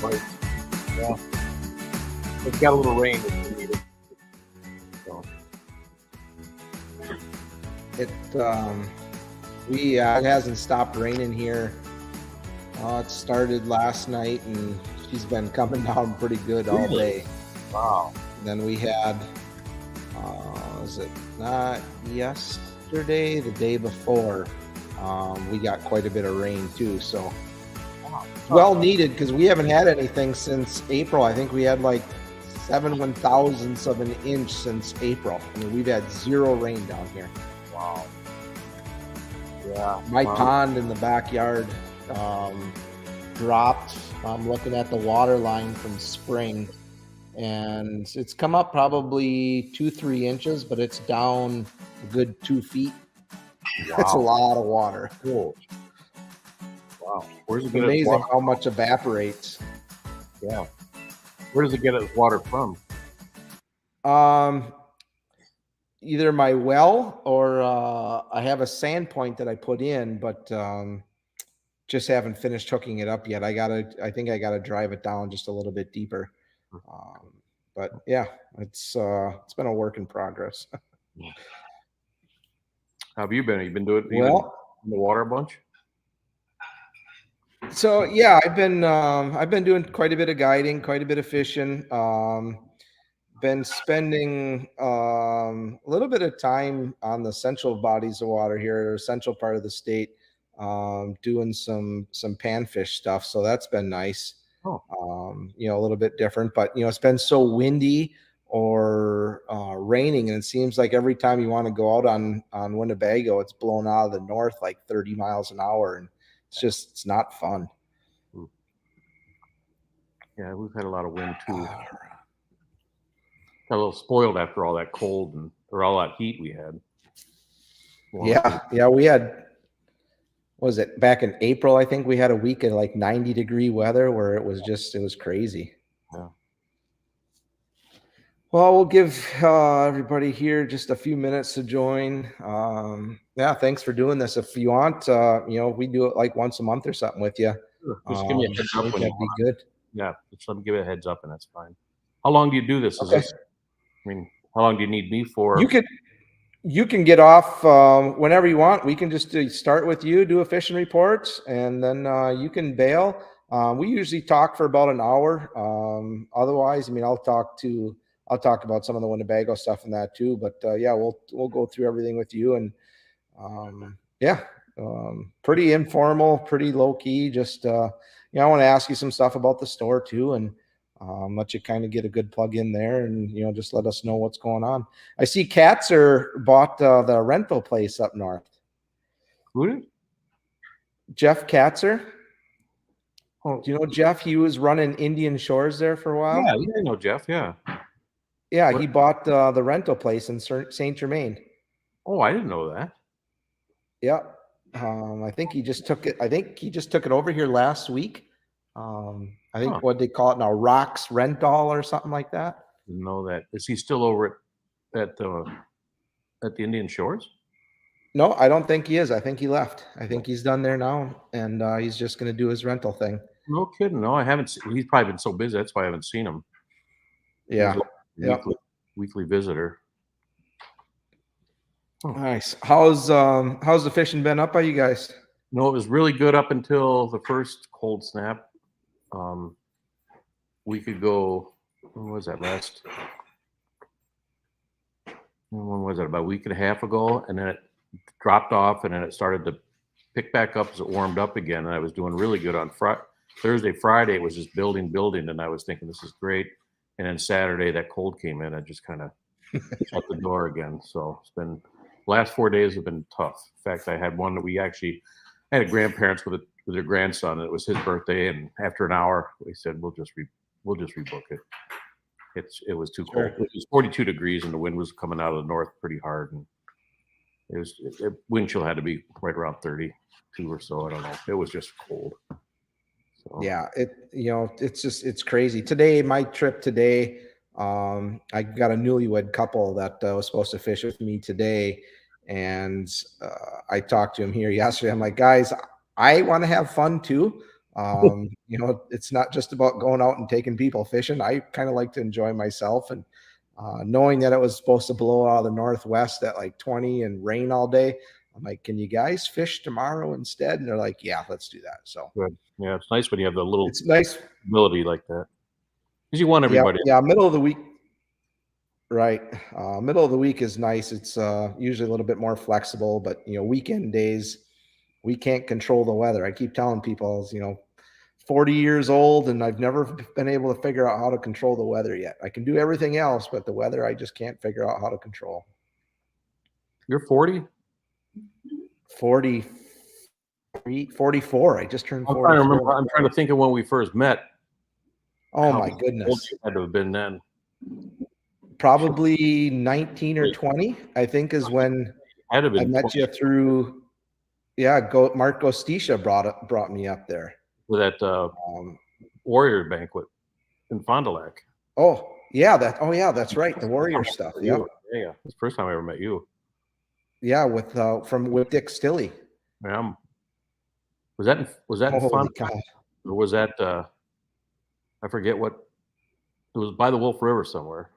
Right. Yeah. It's got a little rain if you need it. So. It hasn't stopped raining here. It started last night, and she's been coming down pretty good all day. Wow. And then we had, was it not yesterday, the day before, we got quite a bit of rain too. So well needed, because we haven't had anything since April. I think we had like 7/1000ths of an inch since April. I mean, we've had zero rain down here. Wow. Yeah. My pond in the backyard dropped. I'm looking at the water line from spring, and it's come up probably 2-3 inches, but it's down a good 2 feet. Wow. That's a lot of water. Cool. Wow. Where's it amazing how much evaporates. Yeah. Where does it get its water from? Either my well or I have a sand point that I put in, but just haven't finished hooking it up yet. I think I gotta drive it down just a little bit deeper. But yeah, it's been a work in progress. How have you been? Have you been doing well in the water a bunch? So yeah, I've been doing quite a bit of guiding, quite a bit of fishing. Been spending a little bit of time on the central bodies of water here, or central part of the state, doing some panfish stuff. So that's been nice. You know, a little bit different, but you know, it's been so windy or raining, and it seems like every time you want to go out on Winnebago, it's blown out of the north like 30 miles an hour, and it's not fun. Yeah, we've had a lot of wind too. Got a little spoiled after all that cold or all that heat we had. Yeah, we had, what was it, back in April, I think we had a week of like 90-degree weather where it was crazy. Yeah. Well, we'll give everybody here just a few minutes to join. Yeah, thanks for doing this. If you want, you know, we do it like once a month or something with you. Sure. Just give me a heads up. That'd be good. Yeah, just let me give it a heads up, and that's fine. How long do you do this? Okay. I mean, how long do you need me for? You can get off whenever you want. We can just start with you, do a fishing report, and then you can bail. We usually talk for about an hour. Otherwise, I mean, I'll talk about some of the Winnebago stuff and that too. But yeah, we'll go through everything with you, and yeah, pretty informal, pretty low key. Just you know, I want to ask you some stuff about the store too, and let you kind of get a good plug in there, and you know, just let us know what's going on. I see Katzer bought the rental place up north. Who did? Jeff Katzer. Oh, do you know Jeff? He was running Indian Shores there for a while. Yeah, I know Jeff. Yeah. Yeah, he bought the rental place in Saint Germain. Oh, I didn't know that. Yeah. I think he just took it. I think he just took it over here last week. I think what they call it now, Rocks Rental or something like that. Didn't know that. Is he still over at the Indian Shores? No, I don't think he is. I think he left. I think he's done there now, and he's just going to do his rental thing. No kidding. No, I haven't. He's probably been so busy. That's why I haven't seen him. Yeah. Weekly visitor. Nice. How's the fishing been up by you guys? No, it was really good up until the first cold snap. Week ago, when was that last? When was it? About a week and a half ago, and then it dropped off, and then it started to pick back up as it warmed up again. And I was doing really good on Thursday, Friday. It was just building, and I was thinking this is great. And then Saturday, that cold came in. I just kind of shut the door again. So it's been, last 4 days have been tough. In fact, I had one that we actually had a grandparents with their grandson. And it was his birthday, and after an hour, we said we'll just rebook it. It was too cold. It was 42 degrees, and the wind was coming out of the north pretty hard, and wind chill had to be right around 32 or so. I don't know. It was just cold. So. Yeah, it's crazy. Today, my trip today, I got a newlywed couple that was supposed to fish with me today, and I talked to him here yesterday. I'm like, guys, I want to have fun too. It's not just about going out and taking people fishing. I kind of like to enjoy myself, and knowing that it was supposed to blow out of the northwest at like 20 and rain all day. I'm like, can you guys fish tomorrow instead? And they're like, yeah, let's do that. So Good. Yeah, it's nice when you have the little it's nice. ability like that because you want Yeah. everybody. Yeah. Middle of the week. Right. Middle of the week is nice. It's usually a little bit more flexible, but weekend days, we can't control the weather. I keep telling people, 40 years old, and I've never been able to figure out how to control the weather yet. I can do everything else, but the weather, I just can't figure out how to control. You're 40? 43, 44. I just turned I'm trying to remember. 44. I'm trying to think of when we first met. Oh How my old goodness. you had to have been then. Probably 19 or 20, I think, is when Had to have I been met 20 you through. Yeah, Mark Gostisha brought me up there. for that Warrior banquet in Fond du Lac. Oh yeah, that's right. The Warrior stuff. Yeah, Yeah. It's the first time I ever met you. yeah, with Dick Stilley. Yeah. Was that in Holy Fond du cow! Lac? Or was that I forget what it was, by the Wolf River somewhere.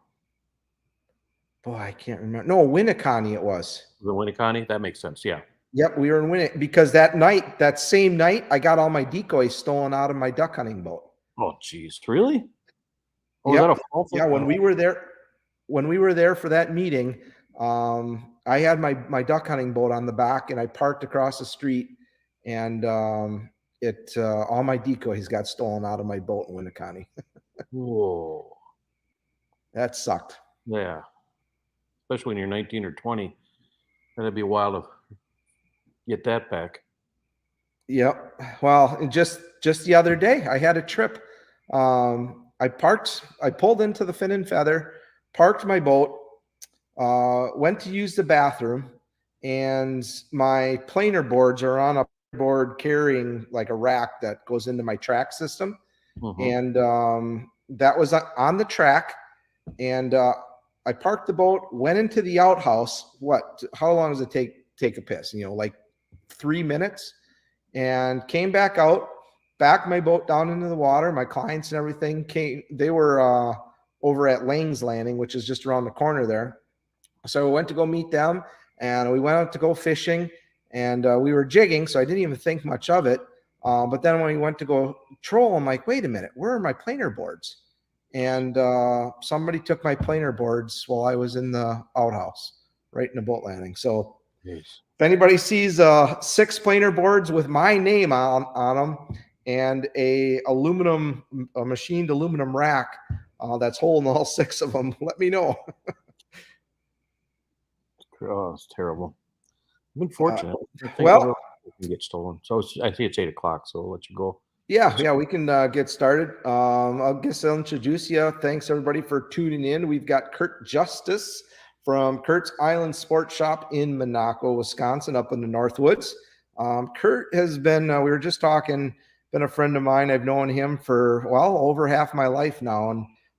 Boy, I can't remember. No, Winneconne it was. Was it Winneconne? That makes sense. Yeah. Yep, we were in Winneconne because that same night, I got all my decoys stolen out of my duck hunting boat. Oh, geez, really? Oh, Yep. was that a false? Yeah, when we were there for that meeting, I had my duck hunting boat on the back, and I parked across the street, and all my decoys got stolen out of my boat in Winneconne. Whoa. That sucked. Yeah. Especially when you're 19 or 20. That'd be a while to get that back. Yep. Well, just the other day, I had a trip. I pulled into the Fin and Feather, parked my boat, went to use the bathroom, and my planer boards are on a board carrying like a rack that goes into my track system. And that was on the track. And I parked the boat, went into the outhouse. How long does it take a piss? Like 3 minutes, and came back out, backed my boat down into the water. My clients and everything came. They were over at Lang's Landing, which is just around the corner there. So we went to go meet them, and we went out to go fishing, and we were jigging, so I didn't even think much of it. But then when we went to go troll, I'm like, wait a minute, where are my planer boards? And somebody took my planer boards while I was in the outhouse, right in the boat landing. So Jeez. if anybody sees 6 planer boards with my name on them and a machined aluminum rack that's holding all 6 of them, let me know. Oh, it's terrible. I've been fortunate. Well, can get stolen. So I think it's 8 o'clock, so I'll let you go. Yeah, we can get started. I'll introduce you. Thanks everybody for tuning in. We've got Kurt Justice from Kurt's Island Sports Shop in Minocqua, Wisconsin, up in the Northwoods. Kurt has been, we were just talking, been a friend of mine. I've known him for, over half my life now.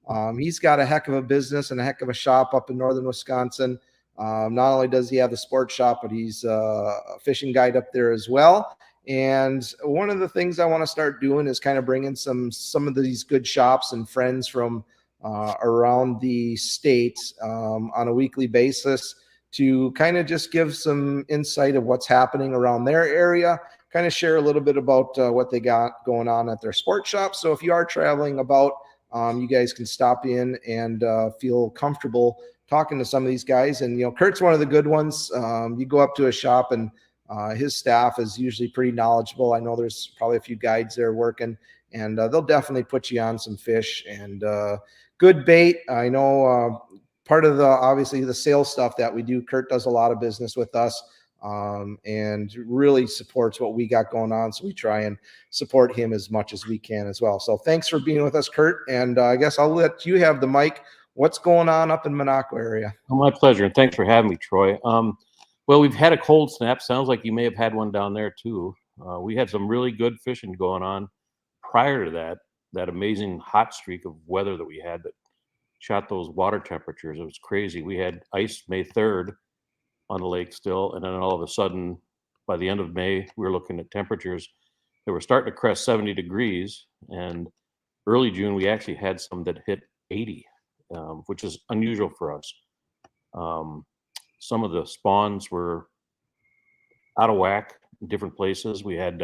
And he's got a heck of a business and a heck of a shop up in northern Wisconsin. Not only does he have the sports shop, but he's a fishing guide up there as well. And one of the things I want to start doing is kind of bringing some of these good shops and friends from around the state on a weekly basis to kind of just give some insight of what's happening around their area, kind of share a little bit about what they got going on at their sports shop. So if you are traveling about, you guys can stop in and feel comfortable talking to some of these guys. And, Kurt's one of the good ones. You go up to a shop and his staff is usually pretty knowledgeable. I know there's probably a few guides there working, and they'll definitely put you on some fish and good bait. I know part of obviously the sales stuff that we do, Kurt does a lot of business with us and really supports what we got going on. So we try and support him as much as we can as well. So thanks for being with us, Kurt. And I guess I'll let you have the mic. What's going on up in Minocqua area? Oh, my pleasure. And thanks for having me, Troy. Well, we've had a cold snap. Sounds like you may have had one down there too. We had some really good fishing going on prior to that amazing hot streak of weather that we had that shot those water temperatures. It was crazy. We had ice May 3rd on the lake still. And then all of a sudden, by the end of May, we were looking at temperatures they were starting to crest 70 degrees, and early June we actually had some that hit 80, which is unusual for us. Some of the spawns were out of whack in different places. We had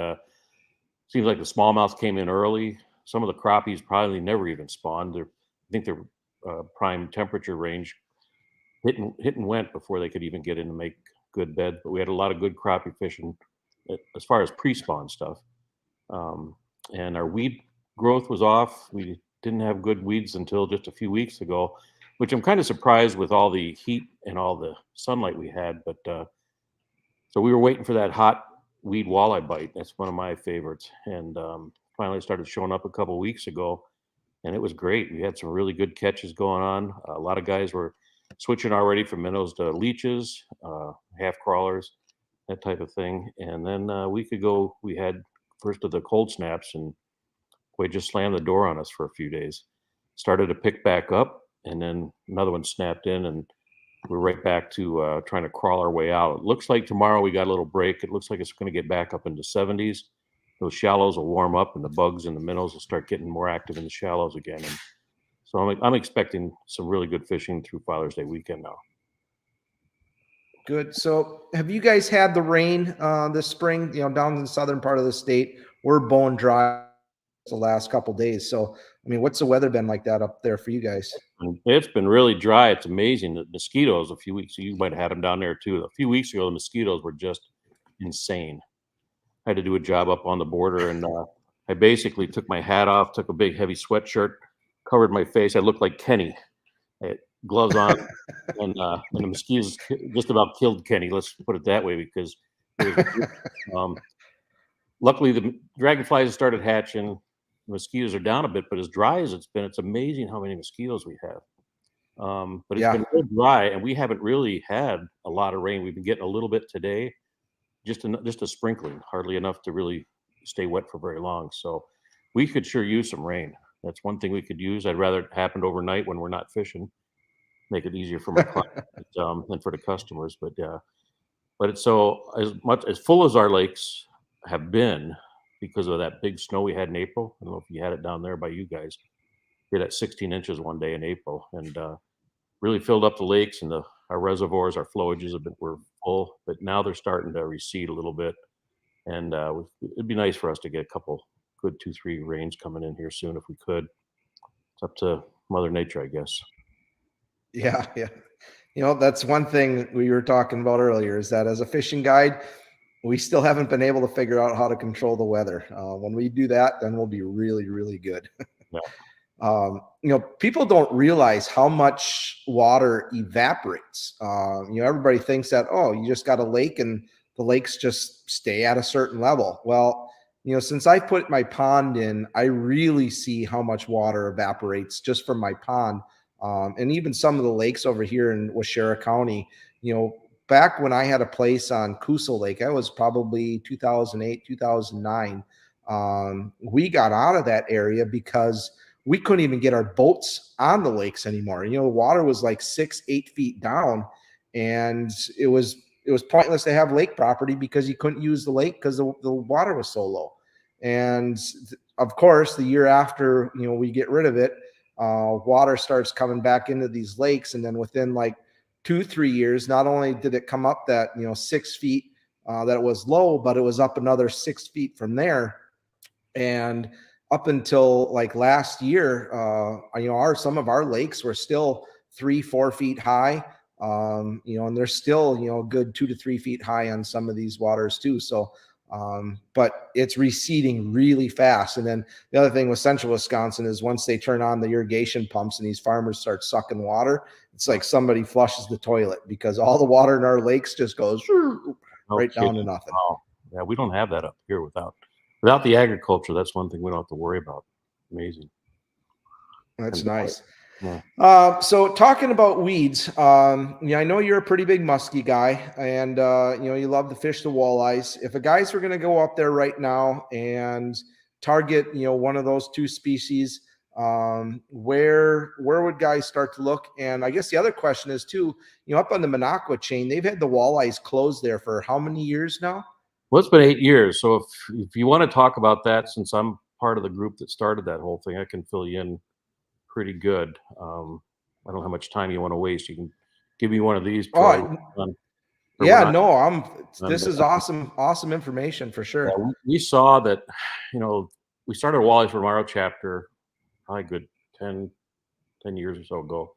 seems like the smallmouth came in early. Some of the crappies probably never even spawned. I think their prime temperature range hit and went before they could even get in to make good beds. But we had a lot of good crappie fishing as far as pre-spawn stuff. And our weed growth was off. We didn't have good weeds until just a few weeks ago, which I'm kind of surprised with all the heat and all the sunlight we had. But so we were waiting for that hot weed walleye bite. That's one of my favorites. And finally started showing up a couple weeks ago, and it was great. We had some really good catches going on. A lot of guys were switching already from minnows to leeches, half crawlers, that type of thing. And then a week ago, we had first of the cold snaps, and we just slammed the door on us for a few days. Started to pick back up, and then another one snapped in, and we're right back to trying to crawl our way out. It looks like tomorrow we got a little break. It looks like it's going to get back up into 70s. Those shallows will warm up, and the bugs and the minnows will start getting more active in the shallows again. And so I'm expecting some really good fishing through Father's Day weekend now. Good. So have you guys had the rain this spring? You know, down in the southern part of the state, we're bone dry the last couple of days. So, I mean, what's the weather been like that up there for you guys? And it's been really dry. It's amazing. The mosquitoes a few weeks, you might have had them down there too. A few weeks ago, the mosquitoes were just insane. I had to do a job up on the border, and I basically took my hat off, took a big heavy sweatshirt, covered my face. I looked like Kenny. I had gloves on, and the mosquitoes just about killed Kenny. Let's put it that way, because it was, luckily the dragonflies started hatching. The mosquitoes are down a bit, but as dry as it's been, it's amazing how many mosquitoes we have. But it's been real dry, and we haven't really had a lot of rain. We've been getting a little bit today, just a sprinkling, hardly enough to really stay wet for very long. So we could sure use some rain. That's one thing we could use. I'd rather it happened overnight when we're not fishing, make it easier for my client than for the customers. But it's so as full as our lakes have been because of that big snow we had in April. I don't know if you had it down there by you guys. We had at 16 inches one day in April, and really filled up the lakes, and our reservoirs, our flowages were full. But now they're starting to recede a little bit, and it'd be nice for us to get a couple good 2-3 rains coming in here soon if we could. It's up to Mother Nature, I guess. Yeah. You know, that's one thing we were talking about earlier, is that as a fishing guide, we still haven't been able to figure out how to control the weather. When we do that, then we'll be really, really good. Yeah. You know, people don't realize how much water evaporates. You know, everybody thinks that, oh, you just got a lake and the lakes just stay at a certain level. Well, you know, since I put my pond in, I really see how much water evaporates just from my pond. And even some of the lakes over here in Washera County, you know, back when I had a place on Coosa Lake, I was probably 2008, 2009. We got out of that area because we couldn't even get our boats on the lakes anymore. You know, the water was like 6-8 feet down, and it was pointless to have lake property because you couldn't use the lake because the water was so low. And of course, the year after, you know, we get rid of it, water starts coming back into these lakes, and then within like 2-3 years, not only did it come up that, you know, 6 feet that it was low, but it was up another 6 feet from there. And up until like last year, you know, some of our lakes were still 3-4 feet high. You know, and they're still, you know, a good 2 to 3 feet high on some of these waters too. So, but it's receding really fast. And then the other thing with central Wisconsin is once they turn on the irrigation pumps and these farmers start sucking water, it's like somebody flushes the toilet because all the water in our lakes just goes right down to nothing. Wow. Yeah, we don't have that up here without the agriculture. That's one thing we don't have to worry about. Amazing. That's nice. Yeah. So talking about weeds, yeah, I know you're a pretty big muskie guy, and you know, you love to fish the walleyes. If a guys were going to go up there right now and target, you know, one of those two species, where would guys start to look? And I guess the other question is too, you know, up on the Minocqua chain, they've had the walleyes closed there for how many years now? Well, it's been 8 years, so if you wanna talk about that, since I'm part of the group that started that whole thing, I can fill you in pretty good. I don't know how much time you wanna waste. You can give me one of these, Troy, Oh, on or we're yeah, not no, on this the is awesome, awesome information for yeah, sure. we saw that, you know, we started a Walleyes for Tomorrow chapter probably good 10 years or so ago.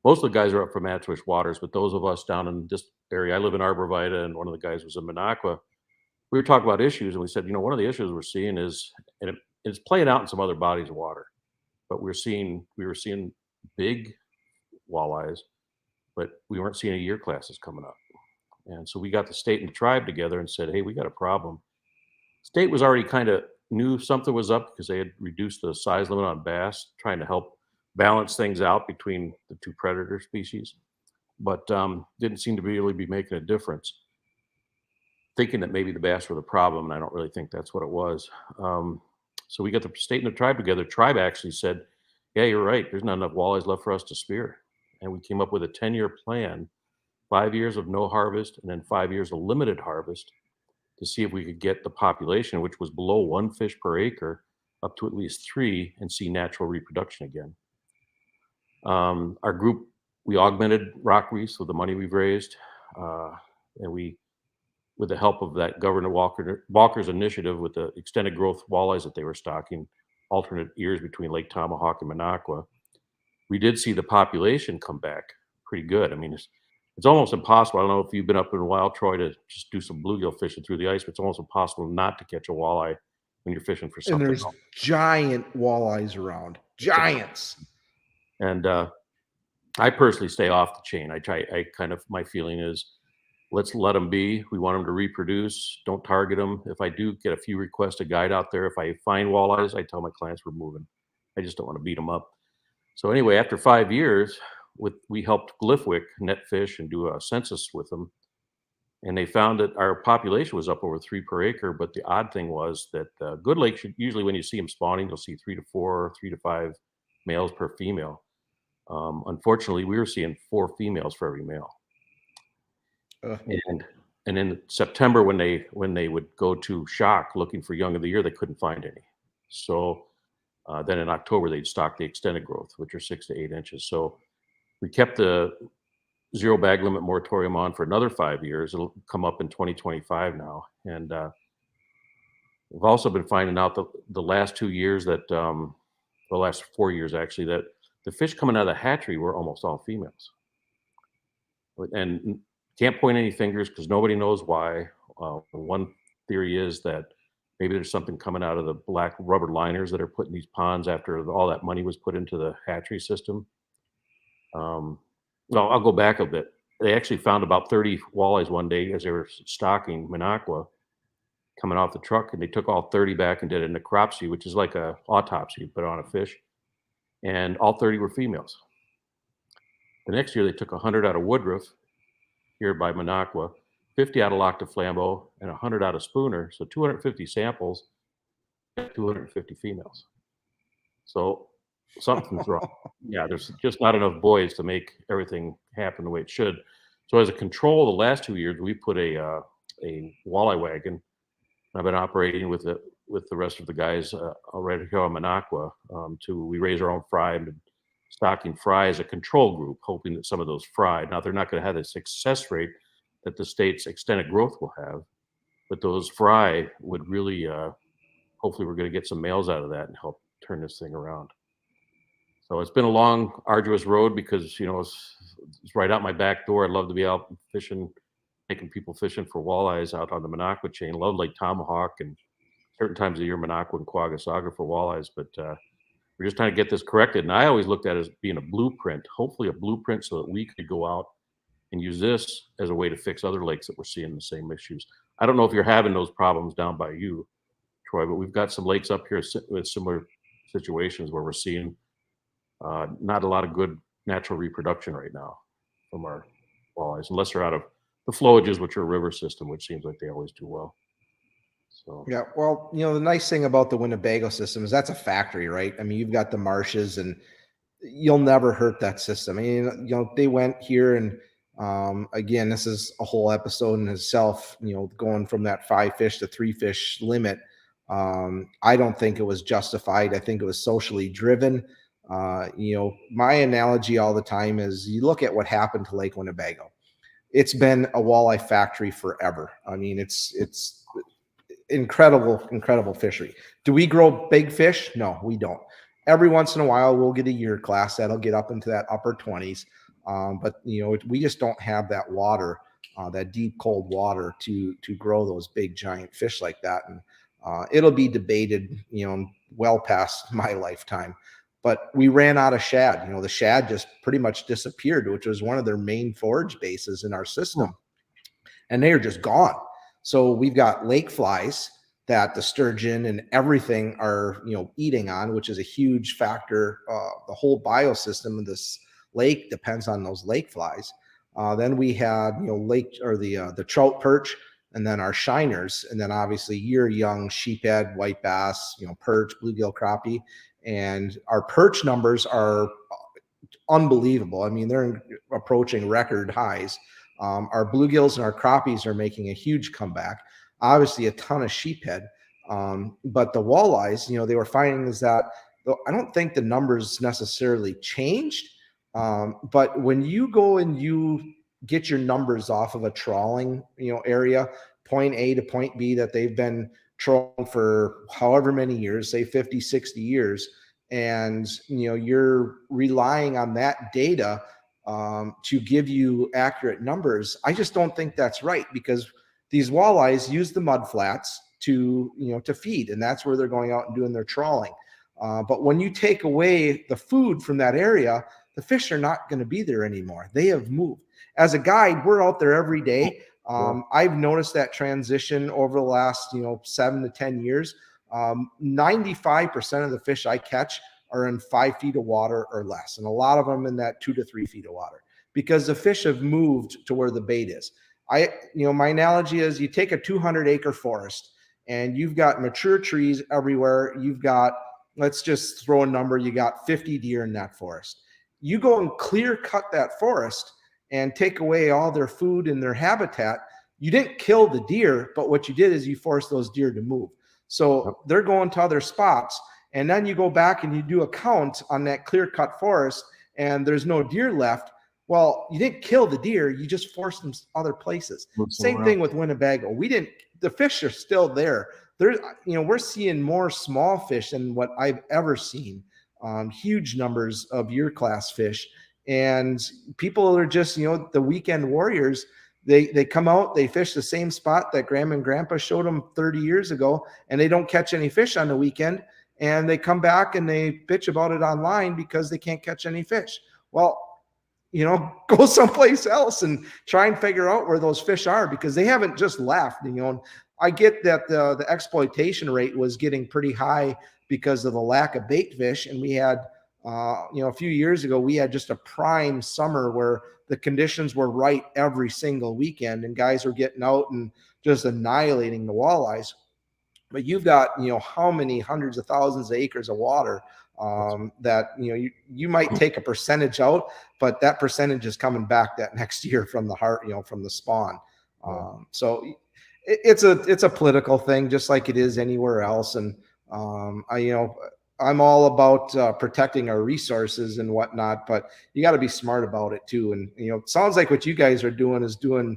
Most of the guys are up from Matchwish Waters, but those of us down in this area, I live in Arborvita, and one of the guys was in Minocqua. We were talking about issues, and we said, one of the issues we're seeing is, and it's playing out in some other bodies of water, but we were seeing big walleyes, but we weren't seeing year classes coming up. And so we got the state and the tribe together and said, hey, we got a problem. State was already kind of knew something was up because they had reduced the size limit on bass, trying to help balance things out between the two predator species, but didn't seem to really be making a difference. Thinking that maybe the bass were the problem, and I don't really think that's what it was. So we got the state and the tribe together. Tribe actually said, "Yeah, you're right. There's not enough walleyes left for us to spear," and we came up with a 10-year plan, 5 years of no harvest, and then 5 years of limited harvest to see if we could get the population, which was below one fish per acre, up to at least three, and see natural reproduction again. Our group, we augmented rock reefs with the money we've raised, and we, with the help of that Governor Walker's initiative with the extended growth walleyes that they were stocking, alternate years between Lake Tomahawk and Minocqua, we did see the population come back pretty good. I mean, it's almost impossible. I don't know if you've been up in a while, Troy, to just do some bluegill fishing through the ice, but it's almost impossible not to catch a walleye when you're fishing for And something there's else. giant walleyes around, It's a, giants. and I personally stay off the chain. I kind of, my feeling is, let's let them be. We want them to reproduce. Don't target them. If I do get a few requests to guide out there, if I find walleyes, I tell my clients we're moving. I just don't want to beat them up. So anyway, after 5 years, we helped Glyphwick net fish and do a census with them, and they found that our population was up over three per acre. But the odd thing was that good lakes, usually when you see them spawning, you'll see 3 to 4, 3 to 5 males per female. Unfortunately, we were seeing 4 females for every male. Uh, And in September, when they would go to shock looking for young of the year, they couldn't find any. So then in October, they'd stock the extended growth, which are 6 to 8 inches. So we kept the zero bag limit moratorium on for another 5 years. It'll come up in 2025 now. And we've also been finding out that the last 2 years that, the last 4 years actually, that the fish coming out of the hatchery were almost all females. And can't point any fingers because nobody knows why. One theory is that maybe there's something coming out of the black rubber liners that are put in these ponds after all that money was put into the hatchery system. Well, I'll go back a bit. They actually found about 30 walleyes one day as they were stocking Minocqua coming off the truck, and they took all 30 back and did a necropsy, which is like a autopsy, but on a fish, and all 30 were females. The next year, they took 100 out of Woodruff here by Minocqua, 50 out of Lac de Flambeau, and 100 out of Spooner. So 250 samples, 250 females. So something's wrong. Yeah, there's just not enough boys to make everything happen the way it should. So as a control, the last 2 years, we put a walleye wagon. I've been operating with the rest of the guys already here on Minocqua. We raise our own fry and stocking fry as a control group, hoping that some of those fry. Now they're not going to have the success rate that the state's extended growth will have, but those fry would really, hopefully, we're going to get some males out of that and help turn this thing around. So it's been a long, arduous road because it's right out my back door. I'd love to be out fishing, taking people fishing for walleyes out on the Minocqua chain. Love Lake Tomahawk and certain times of the year Minocqua and Quagga for walleyes, but we're just trying to get this corrected. And I always looked at it as being a blueprint, hopefully a blueprint so that we could go out and use this as a way to fix other lakes that we're seeing the same issues. I don't know if you're having those problems down by you, Troy, but we've got some lakes up here with similar situations where we're seeing not a lot of good natural reproduction right now from our walleyes, unless they're out of the flowages, which are a river system, which seems like they always do well. So yeah, well, the nice thing about the Winnebago system is that's a factory, right? I mean, you've got the marshes, and you'll never hurt that system. I mean, they went here and Again, this is a whole episode in itself, going from that 5 fish to 3 fish limit. I don't think it was justified. I think it was socially driven. My analogy all the time is you look at what happened to Lake Winnebago. It's been a walleye factory forever. I mean, it's incredible fishery. Do we grow big fish? No, we don't. Every once in a while, we'll get a year class that'll get up into that upper 20s. But we just don't have that water, that deep, cold water to grow those big, giant fish like that. And it'll be debated, well past my lifetime. But we ran out of shad. The shad just pretty much disappeared, which was one of their main forage bases in our system, and they are just gone. So we've got lake flies that the sturgeon and everything are eating on, which is a huge factor. The whole biosystem of this lake depends on those lake flies. Then we had lake, or the trout perch, and then our shiners, and then obviously year young sheephead, white bass, perch, bluegill, crappie, and our perch numbers are unbelievable. I mean, they're approaching record highs. Our bluegills and our crappies are making a huge comeback. Obviously, a ton of sheephead, but the walleyes, they were finding is that I don't think the numbers necessarily changed, but when you go and you get your numbers off of a trawling, area, point A to point B that they've been trolling for however many years, say 50, 60 years, and you're relying on that data to give you accurate numbers. I just don't think that's right, because these walleyes use the mud flats to feed, and that's where they're going out and doing their trawling. But when you take away the food from that area, the fish are not going to be there anymore. They have moved. As a guide, we're out there every day. I've noticed that transition over the last 7 to 10 years. 95% of the fish I catch are in 5 feet of water or less, and a lot of them in that 2 to 3 feet of water, because the fish have moved to where the bait is. My analogy is, you take a 200-acre forest and you've got mature trees everywhere. You've got, let's just throw a number, you got 50 deer in that forest. You go and clear cut that forest and take away all their food and their habitat. You didn't kill the deer, but what you did is you forced those deer to move. So they're going to other spots. And then you go back and you do a count on that clear cut forest and there's no deer left. Well, you didn't kill the deer, you just forced them other places. Same thing with Winnebago. The fish are still there. We're seeing more small fish than what I've ever seen. Huge numbers of year class fish. And people are just, the weekend warriors. They come out, they fish the same spot that Grandma and Grandpa showed them 30 years ago, and they don't catch any fish on the weekend. And they come back and they bitch about it online because they can't catch any fish. Well, go someplace else and try and figure out where those fish are, because they haven't just left. I get that the exploitation rate was getting pretty high because of the lack of bait fish. And we had, a few years ago, we had just a prime summer where the conditions were right every single weekend and guys were getting out and just annihilating the walleyes. But you've got, how many hundreds of thousands of acres of water that, you might take a percentage out, but that percentage is coming back that next year from the heart, from the spawn. So it's a political thing, just like it is anywhere else. And I'm all about protecting our resources and whatnot, but you got to be smart about it too. And, it sounds like what you guys are doing is doing,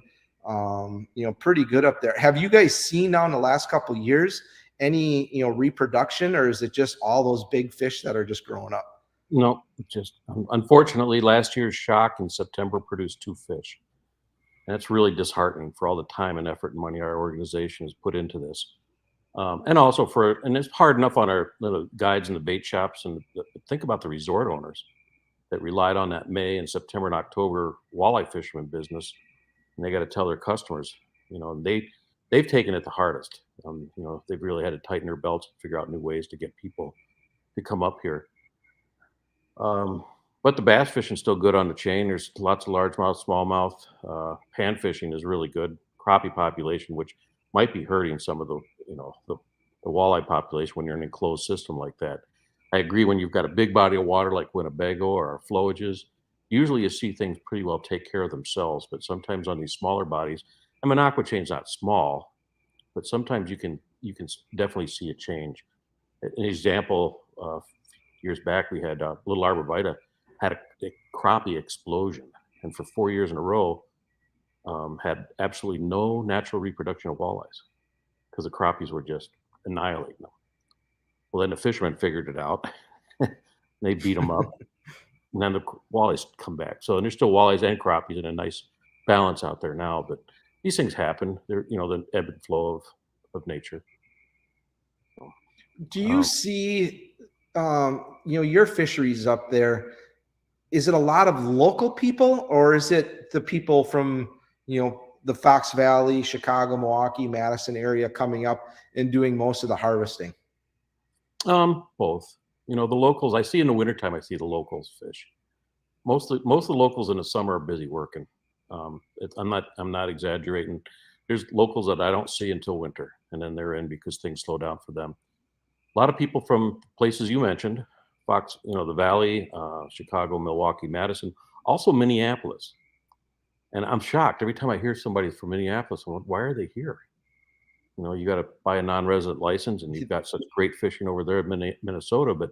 pretty good up there. Have you guys seen now in the last couple of years any, reproduction, or is it just all those big fish that are just growing up? No, just unfortunately, last year's shock in September produced 2 fish. And it's really disheartening for all the time and effort and money our organization has put into this. And also and it's hard enough on our little guides in the bait shops. And think about the resort owners that relied on that May and September and October walleye fisherman business. And they got to tell their customers, they've taken it the hardest. They've really had to tighten their belts and figure out new ways to get people to come up here. But the bass fishing is still good on the chain. There's lots of largemouth, smallmouth. Pan fishing is really good. Crappie population, which might be hurting some of the walleye population when you're in an enclosed system like that. I agree, when you've got a big body of water like Winnebago or our flowages, usually you see things pretty well take care of themselves, but sometimes on these smaller bodies, and Minocqua chain's not small, but sometimes you can definitely see a change. An example, years back, we had little arborvitae had a crappie explosion, and for 4 years in a row, had absolutely no natural reproduction of walleyes because the crappies were just annihilating them. Well, then the fishermen figured it out. They beat them up, and then the walleyes come back. So and there's still walleyes and crappies in a nice balance out there now. But these things happen. They're the ebb and flow of nature. Do you see, your fisheries up there? Is it a lot of local people, or is it the people from, the Fox Valley, Chicago, Milwaukee, Madison area coming up and doing most of the harvesting? Both. The locals I see in the wintertime, I see the locals fish. Most of the locals in the summer are busy working. I'm not exaggerating. There's locals that I don't see until winter, and then they're in because things slow down for them. A lot of people from places you mentioned, Fox, the Valley, Chicago, Milwaukee, Madison, also Minneapolis. And I'm shocked every time I hear somebody from Minneapolis. I'm like, why are they here? You got to buy a non-resident license, and you've got such great fishing over there in Minnesota. But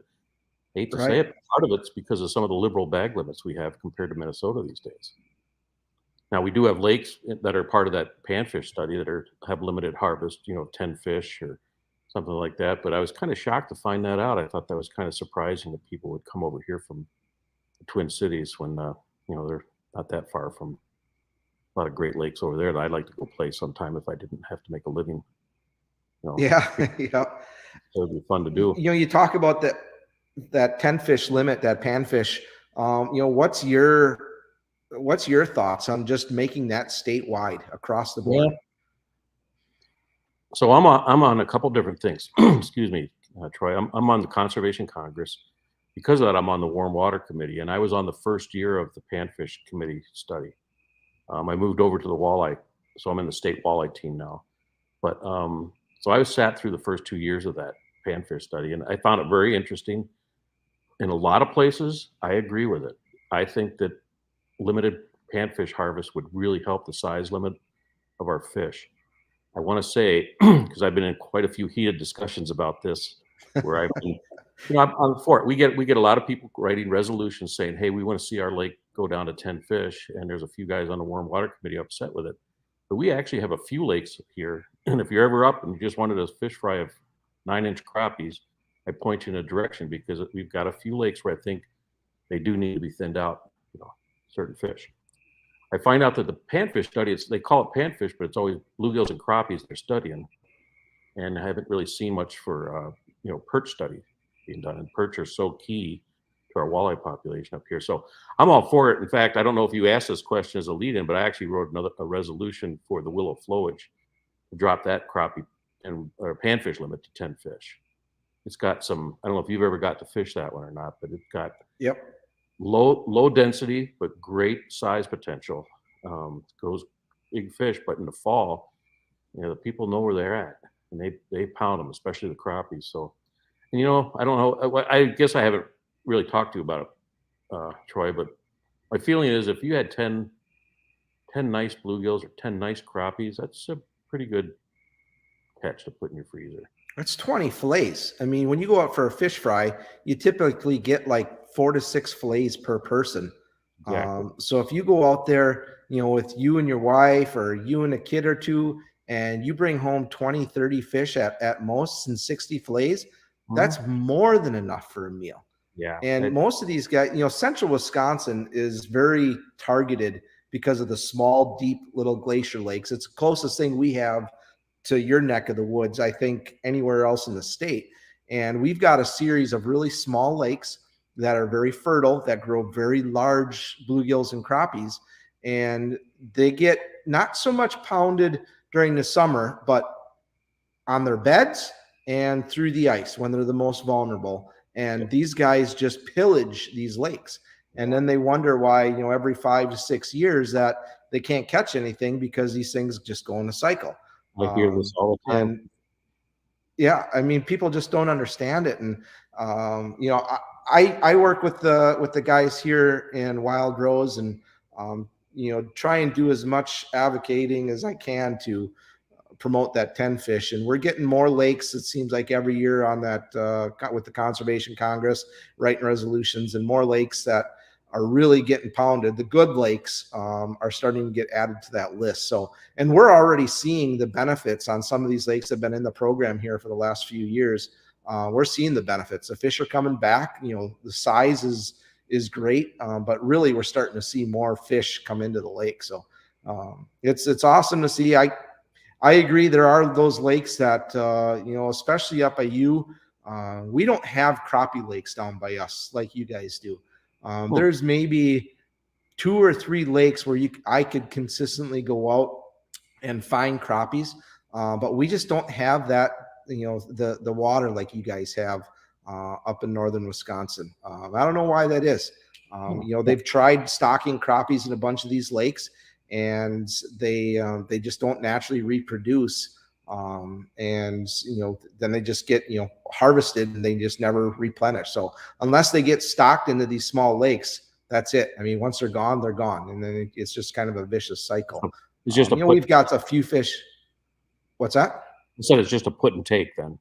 I hate to say Right. it, part of it's because of some of the liberal bag limits we have compared to Minnesota these days. Now we do have lakes that are part of that panfish study that have limited harvest, 10 fish or something like that. But I was kind of shocked to find that out. I thought that was kind of surprising that people would come over here from the Twin Cities when they're not that far from a lot of great lakes over there that I'd like to go play sometime if I didn't have to make a living. Yeah. Yeah. So it'd be fun to do. You talk about that 10 fish limit, that panfish. What's your thoughts on just making that statewide across the board? Yeah. So I'm on a couple different things. Excuse me, Troy. I'm on the Conservation Congress. Because of that, I'm on the Warm Water Committee, and I was on the first year of the Panfish Committee study. I moved over to the walleye, so I'm in the state walleye team now. But so I sat through the first 2 years of that panfish study, and I found it very interesting. In a lot of places, I agree with it. I think that limited panfish harvest would really help the size limit of our fish. I want to say, because I've been in quite a few heated discussions about this, where I've been, I'm for it. We get a lot of people writing resolutions saying, "Hey, we want to see our lake go down to 10 fish," and there's a few guys on the Warm Water Committee upset with it. But we actually have a few lakes here, and if you're ever up and you just wanted a fish fry of 9-inch crappies, I point you in a direction because we've got a few lakes where I think they do need to be thinned out, certain fish. I find out that the panfish study, they call it panfish, but it's always bluegills and crappies they're studying. And I haven't really seen much for, perch study being done. And perch are so key to our walleye population up here. So I'm all for it. In fact, I don't know if you asked this question as a lead-in, but I actually wrote a resolution for the willow flowage to drop that crappie or panfish limit to 10 fish. It's got some, I don't know if you've ever got to fish that one or not, but it's got low density, but great size potential. Goes big fish, but in the fall, the people know where they're at, and they pound them, especially the crappies. So, and, I don't know. I guess I haven't really talked to you about it, Troy, but my feeling is if you had 10 nice bluegills or 10 nice crappies, that's a pretty good catch to put in your freezer. It's 20 fillets. I mean, when you go out for a fish fry, you typically get like 4 to 6 fillets per person. Exactly. So if you go out there, with you and your wife or you and a kid or two, and you bring home 20, 30 fish at most and 60 fillets, that's more than enough for a meal. Yeah. And most of these guys, central Wisconsin is very targeted because of the small, deep little glacier lakes. It's the closest thing we have to your neck of the woods, I think, anywhere else in the state. And we've got a series of really small lakes that are very fertile, that grow very large bluegills and crappies. And they get not so much pounded during the summer, but on their beds and through the ice when they're the most vulnerable. And these guys just pillage these lakes. And then they wonder why, every 5 to 6 years that they can't catch anything because these things just go in a cycle. I hear this all the time. And yeah, I mean, people just don't understand it. And, I work with the guys here in Wild Rose, and try and do as much advocating as I can to promote that 10 fish. And we're getting more lakes, it seems like, every year on that with the Conservation Congress writing resolutions, and more lakes that are really getting pounded. The good lakes are starting to get added to that list. So, and we're already seeing the benefits on some of these lakes that have been in the program here for the last few years. We're seeing the benefits. The fish are coming back. The size is great, but really we're starting to see more fish come into the lake. So it's awesome to see. I agree. There are those lakes that especially up by you. We don't have crappie lakes down by us like you guys do. There's maybe 2 or 3 lakes where I could consistently go out and find crappies, but we just don't have that. The water like you guys have up in northern Wisconsin. I don't know why that is. They've tried stocking crappies in a bunch of these lakes, and they just don't naturally reproduce. Then they just get harvested, and they just never replenish. So unless they get stocked into these small lakes, that's it. I mean, once they're gone, and then it's just kind of a vicious cycle. It's just we've got a few fish. What's that? You said it's just a put and take then.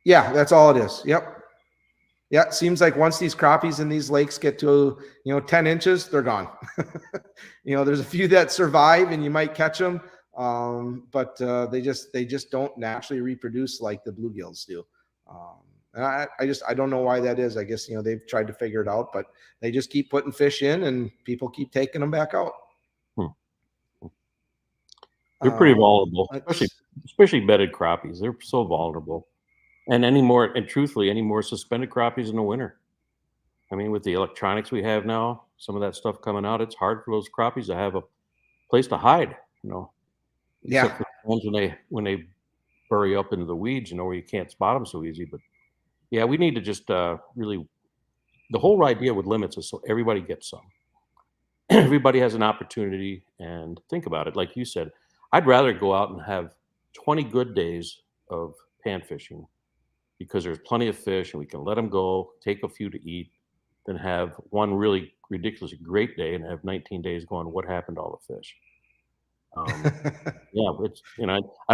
Yeah, that's all it is. Yep. Yeah, it seems like once these crappies in these lakes get to 10 inches, they're gone. There's a few that survive, and you might catch them, but they just don't naturally reproduce like the bluegills do. And I don't know why that is. I guess they've tried to figure it out, but they just keep putting fish in, and people keep taking them back out. They're pretty vulnerable, especially bedded crappies. They're so vulnerable. And truthfully, any more suspended crappies in the winter. I mean, with the electronics we have now, some of that stuff coming out, it's hard for those crappies to have a place to hide, Yeah. Except for when they bury up into the weeds, where you can't spot them so easy. But yeah, we need to just really, the whole idea with limits is so everybody gets some. Everybody has an opportunity, and think about it. Like you said, I'd rather go out and have 20 good days of pan fishing, because there's plenty of fish and we can let them go, take a few to eat, than have one really ridiculously great day and have 19 days going, what happened to all the fish? Yeah, it's, I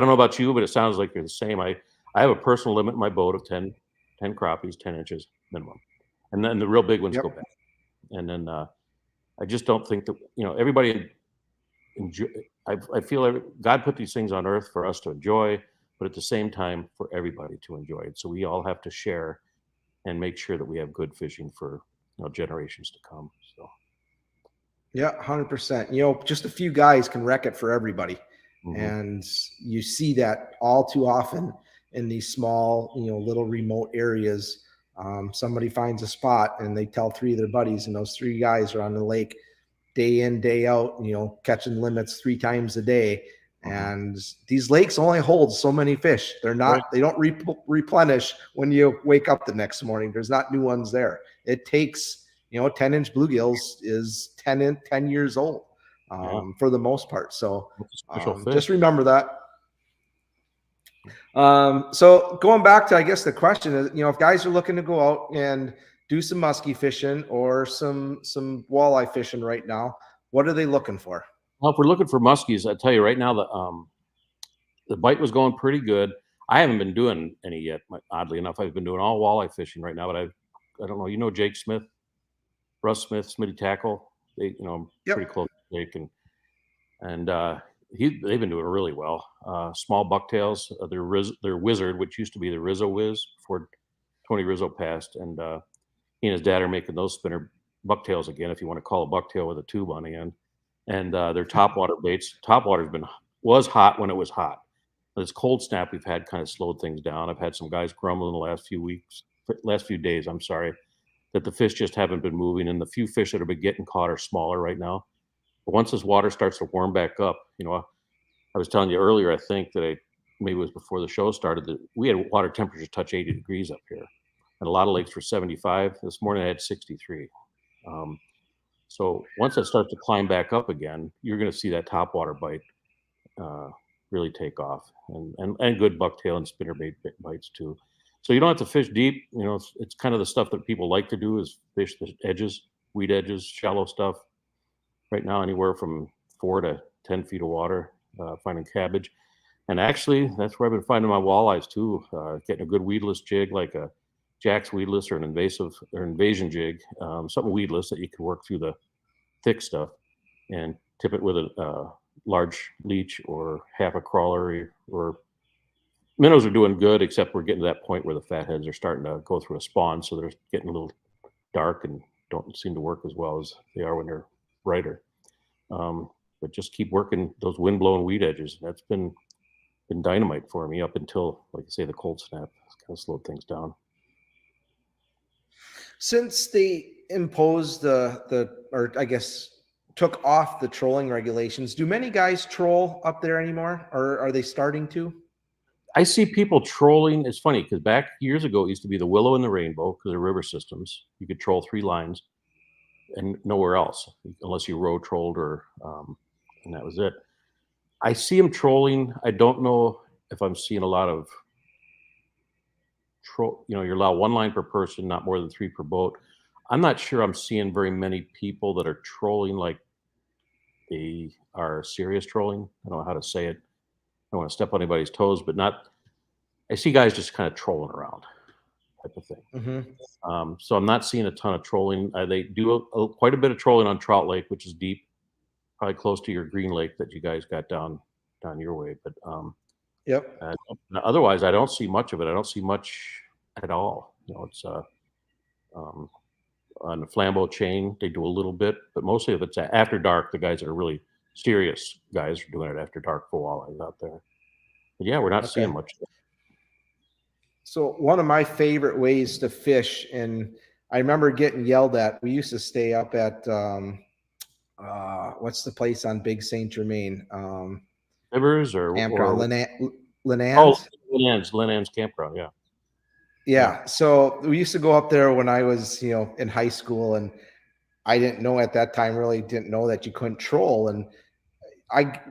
don't know about you, but it sounds like you're the same. I have a personal limit in my boat of 10 crappies, 10 inches minimum. And then the real big ones go back. And then I just don't think that, everybody enjoy. I feel God put these things on earth for us to enjoy, but at the same time for everybody to enjoy it. So we all have to share and make sure that we have good fishing for generations to come. So yeah, 100%. Just a few guys can wreck it for everybody. And you see that all too often in these small, little remote areas. Somebody finds a spot and they tell 3 of their buddies, and those 3 guys are on the lake day in, day out, catching limits 3 times a day. And these lakes only hold so many fish. They're not, they don't replenish when you wake up the next morning. There's not new ones there. It takes, 10-inch bluegills is 10 years old for the most part. So just remember that. So going back to, I guess the question is, if guys are looking to go out and do some muskie fishing or some walleye fishing right now, what are they looking for? Well, if we're looking for muskies, I tell you right now that the bite was going pretty good. I haven't been doing any yet. Oddly enough, I've been doing all walleye fishing right now. But I don't know. Jake Smith, Russ Smith, Smitty Tackle. They, I'm pretty close to Jake, and they've been doing really well. Small bucktails. Their Wizard, which used to be the Rizzo Wiz before Tony Rizzo passed, and he and his dad are making those spinner bucktails again, if you want to call a bucktail with a tube on the end. And their topwater baits. Topwater's was hot when it was hot. This cold snap we've had kind of slowed things down. I've had some guys grumble in the last few days, I'm sorry, that the fish just haven't been moving, and the few fish that have been getting caught are smaller right now. But once this water starts to warm back up, I was telling you earlier, I think that maybe it was before the show started, that we had water temperatures touch 80 degrees up here, and a lot of lakes were 75. This morning I had 63. So once it starts to climb back up again, you're going to see that topwater bite really take off, and good bucktail and spinnerbait bites too. So you don't have to fish deep. You know, it's kind of the stuff that people like to do is fish the edges, weed edges, shallow stuff. Right now, anywhere from 4 to 10 feet of water, finding cabbage. And actually, that's where I've been finding my walleyes too. Getting a good weedless jig, like a Jack's weedless or an invasive or invasion jig, something weedless that you can work through the thick stuff and tip it with a large leech or half a crawler. Or minnows are doing good, except we're getting to that point where the fatheads are starting to go through a spawn, so they're getting a little dark and don't seem to work as well as they are when they're brighter. But just keep working those wind-blown weed edges. That's been dynamite for me up until, like I say, the cold snap. It's kind of slowed things down. Since they imposed or I guess took off the trolling regulations, do many guys troll up there anymore, or are they starting to? I see people trolling. It's funny because back years ago, it used to be the Willow and the Rainbow because of river systems. You could troll 3 lines and nowhere else unless you row trolled or and that was it. I see them trolling. I don't know if I'm seeing a lot of troll. You know, you're allowed 1 line per person, not more than 3 per boat. I'm not sure I'm seeing very many people that are trolling like they are serious trolling. I don't know how to say it. I don't want to step on anybody's toes, but not. I see guys just kind of trolling around, type of thing. Mm-hmm. So I'm not seeing a ton of trolling. They do quite a bit of trolling on Trout Lake, which is deep, probably close to your Green Lake that you guys got down your way. But Yep. otherwise, I don't see much of it. I don't see much at all. You know, it's on the flambeau chain, they do a little bit, but mostly if it's after dark, the guys that are really serious guys are doing it after dark for walleyes out there. But yeah, we're not seeing much. So one of my favorite ways to fish, and I remember getting yelled at. We used to stay up at what's the place on Big Saint Germain? Rivers or campground, Linans? Linans campground, yeah. Yeah. So we used to go up there when I was, in high school, and I didn't know at that time, really didn't know that you couldn't troll. And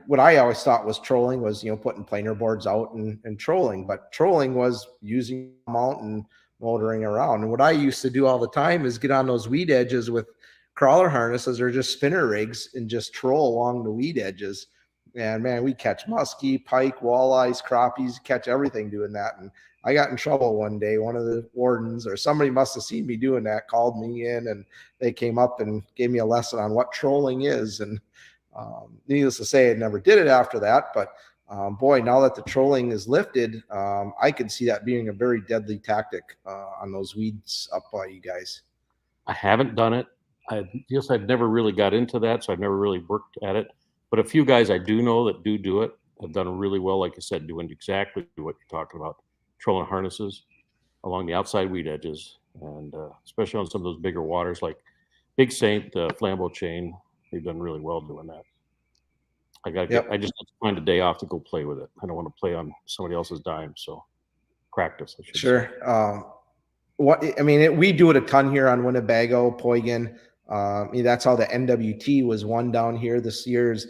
what I always thought was trolling was, putting planer boards out and trolling, but trolling was using them out and motoring around. And what I used to do all the time is get on those weed edges with crawler harnesses or just spinner rigs and just troll along the weed edges. And man, we catch muskie, pike, walleyes, crappies, catch everything doing that. And I got in trouble one day. One of the wardens or somebody must have seen me doing that, called me in, and they came up and gave me a lesson on what trolling is. And needless to say, I never did it after that. But boy, now that the trolling is lifted, I could see that being a very deadly tactic on those weeds up by you guys. I haven't done it. I've never really got into that, so I've never really worked at it. But a few guys I do know that do it have done really well, like I said, doing exactly what you're talking about, trolling harnesses along the outside weed edges, and especially on some of those bigger waters like Big Saint, Flambeau Chain. They've done really well doing that. I just have to find a day off to go play with it. I don't want to play on somebody else's dime, so practice. I should sure. Say. We do it a ton here on Winnebago, Poigan. That's how the NWT was won down here this year's,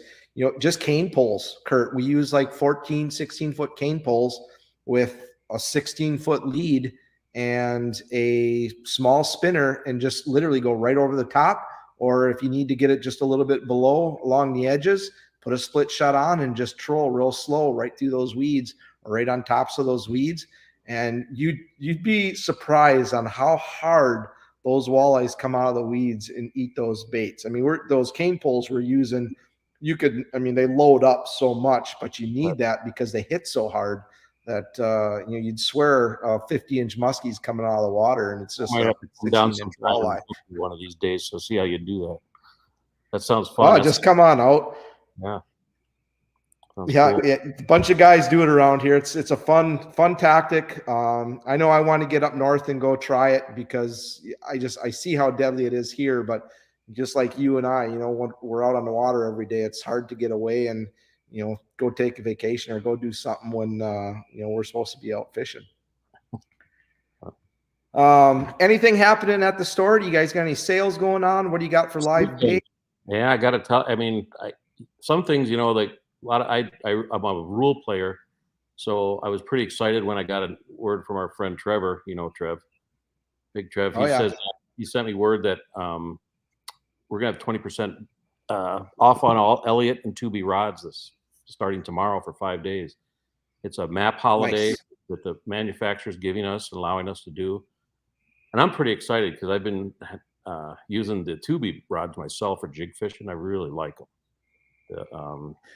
just cane poles, Kurt. We use like 14, 16-foot cane poles with a 16-foot lead and a small spinner, and just literally go right over the top. Or if you need to get it just a little bit below along the edges, put a split shot on and just troll real slow right through those weeds or right on tops of those weeds. And you'd be surprised on how hard those walleyes come out of the weeds and eat those baits. Those cane poles we're using, they load up so much, but you need that because they hit so hard that you'd swear 50-inch muskie's coming out of the water, and it's just like 16-inch walleye. One of these days, so see how you do that. That sounds fun. Oh, just come on out. Yeah. Cool. Yeah, a bunch of guys do it around here. It's a fun tactic. I know I want to get up north and go try it because I see how deadly it is here. But just like you and I, when we're out on the water every day, it's hard to get away and go take a vacation or go do something when we're supposed to be out fishing. Anything happening at the store? Do you guys got any sales going on? What do you got for live bait? Yeah, I got to tell. Some things, like a lot of I'm a rule player, So I was pretty excited when I got a word from our friend Trevor. You know, Trev, Big Trev. Oh He yeah. says he sent me word that we're gonna have 20% off on all Elliott and 2B rods this starting tomorrow for 5 days. It's a map holiday Nice. that the manufacturer's giving us, allowing us to do. And I'm pretty excited because I've been using the 2B rods myself for jig fishing. I really like them.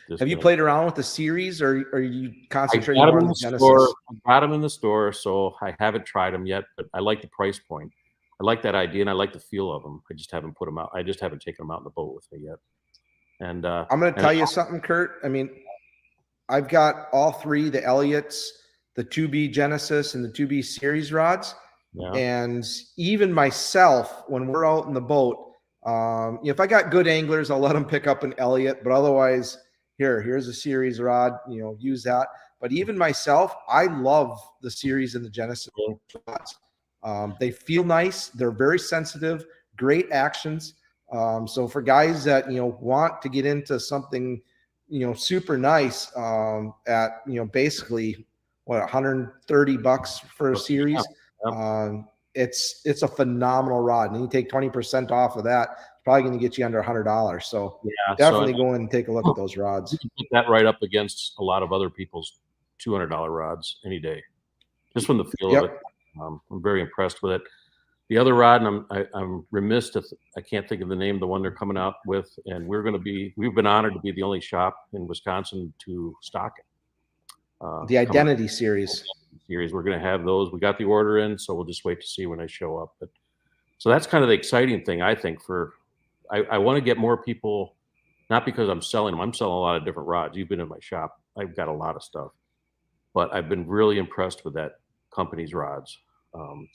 Just Have you you know, played around with the series, or are you I concentrating got more them on in the the store. Genesis? I got them in the store, so I haven't tried them yet. But I like the price point. I like that idea, and I like the feel of them. I just haven't put them out. I just haven't taken them out in the boat with me yet. And I'm going to and tell you something, Kurt. I mean, I've got all three, the Elliott's, the 2B Genesis, and the 2B series rods. yeah, And even myself, when we're out in the boat, if I got good anglers, I'll let them pick up an Elliott. But otherwise, here's a series rod. Use that. But even myself, I love the series and the Genesis rods. They feel nice. They're very sensitive. Great actions. So for guys that want to get into something super nice at basically what, $130 for a series. yeah. It's a phenomenal rod, and you take 20% off of that, it's probably going to get you under $100. So Yeah, so definitely go in and take a look at those you rods. can put that right up against a lot of other people's $200 rods any day, just from the feel of it. Yep. I'm very impressed with it. The other rod, and I'm remiss if I can't think of the name of the one they're coming out with, and we've been honored to be the only shop in Wisconsin to stock it. The Identity series. Series. We're going to have those. We got the order in, so we'll just wait to see when they show up. But so that's kind of the exciting thing, I think. I want to get more people, not because I'm selling them. I'm selling a lot of different rods. You've been in my shop. I've got a lot of stuff, but I've been really impressed with that company's rods,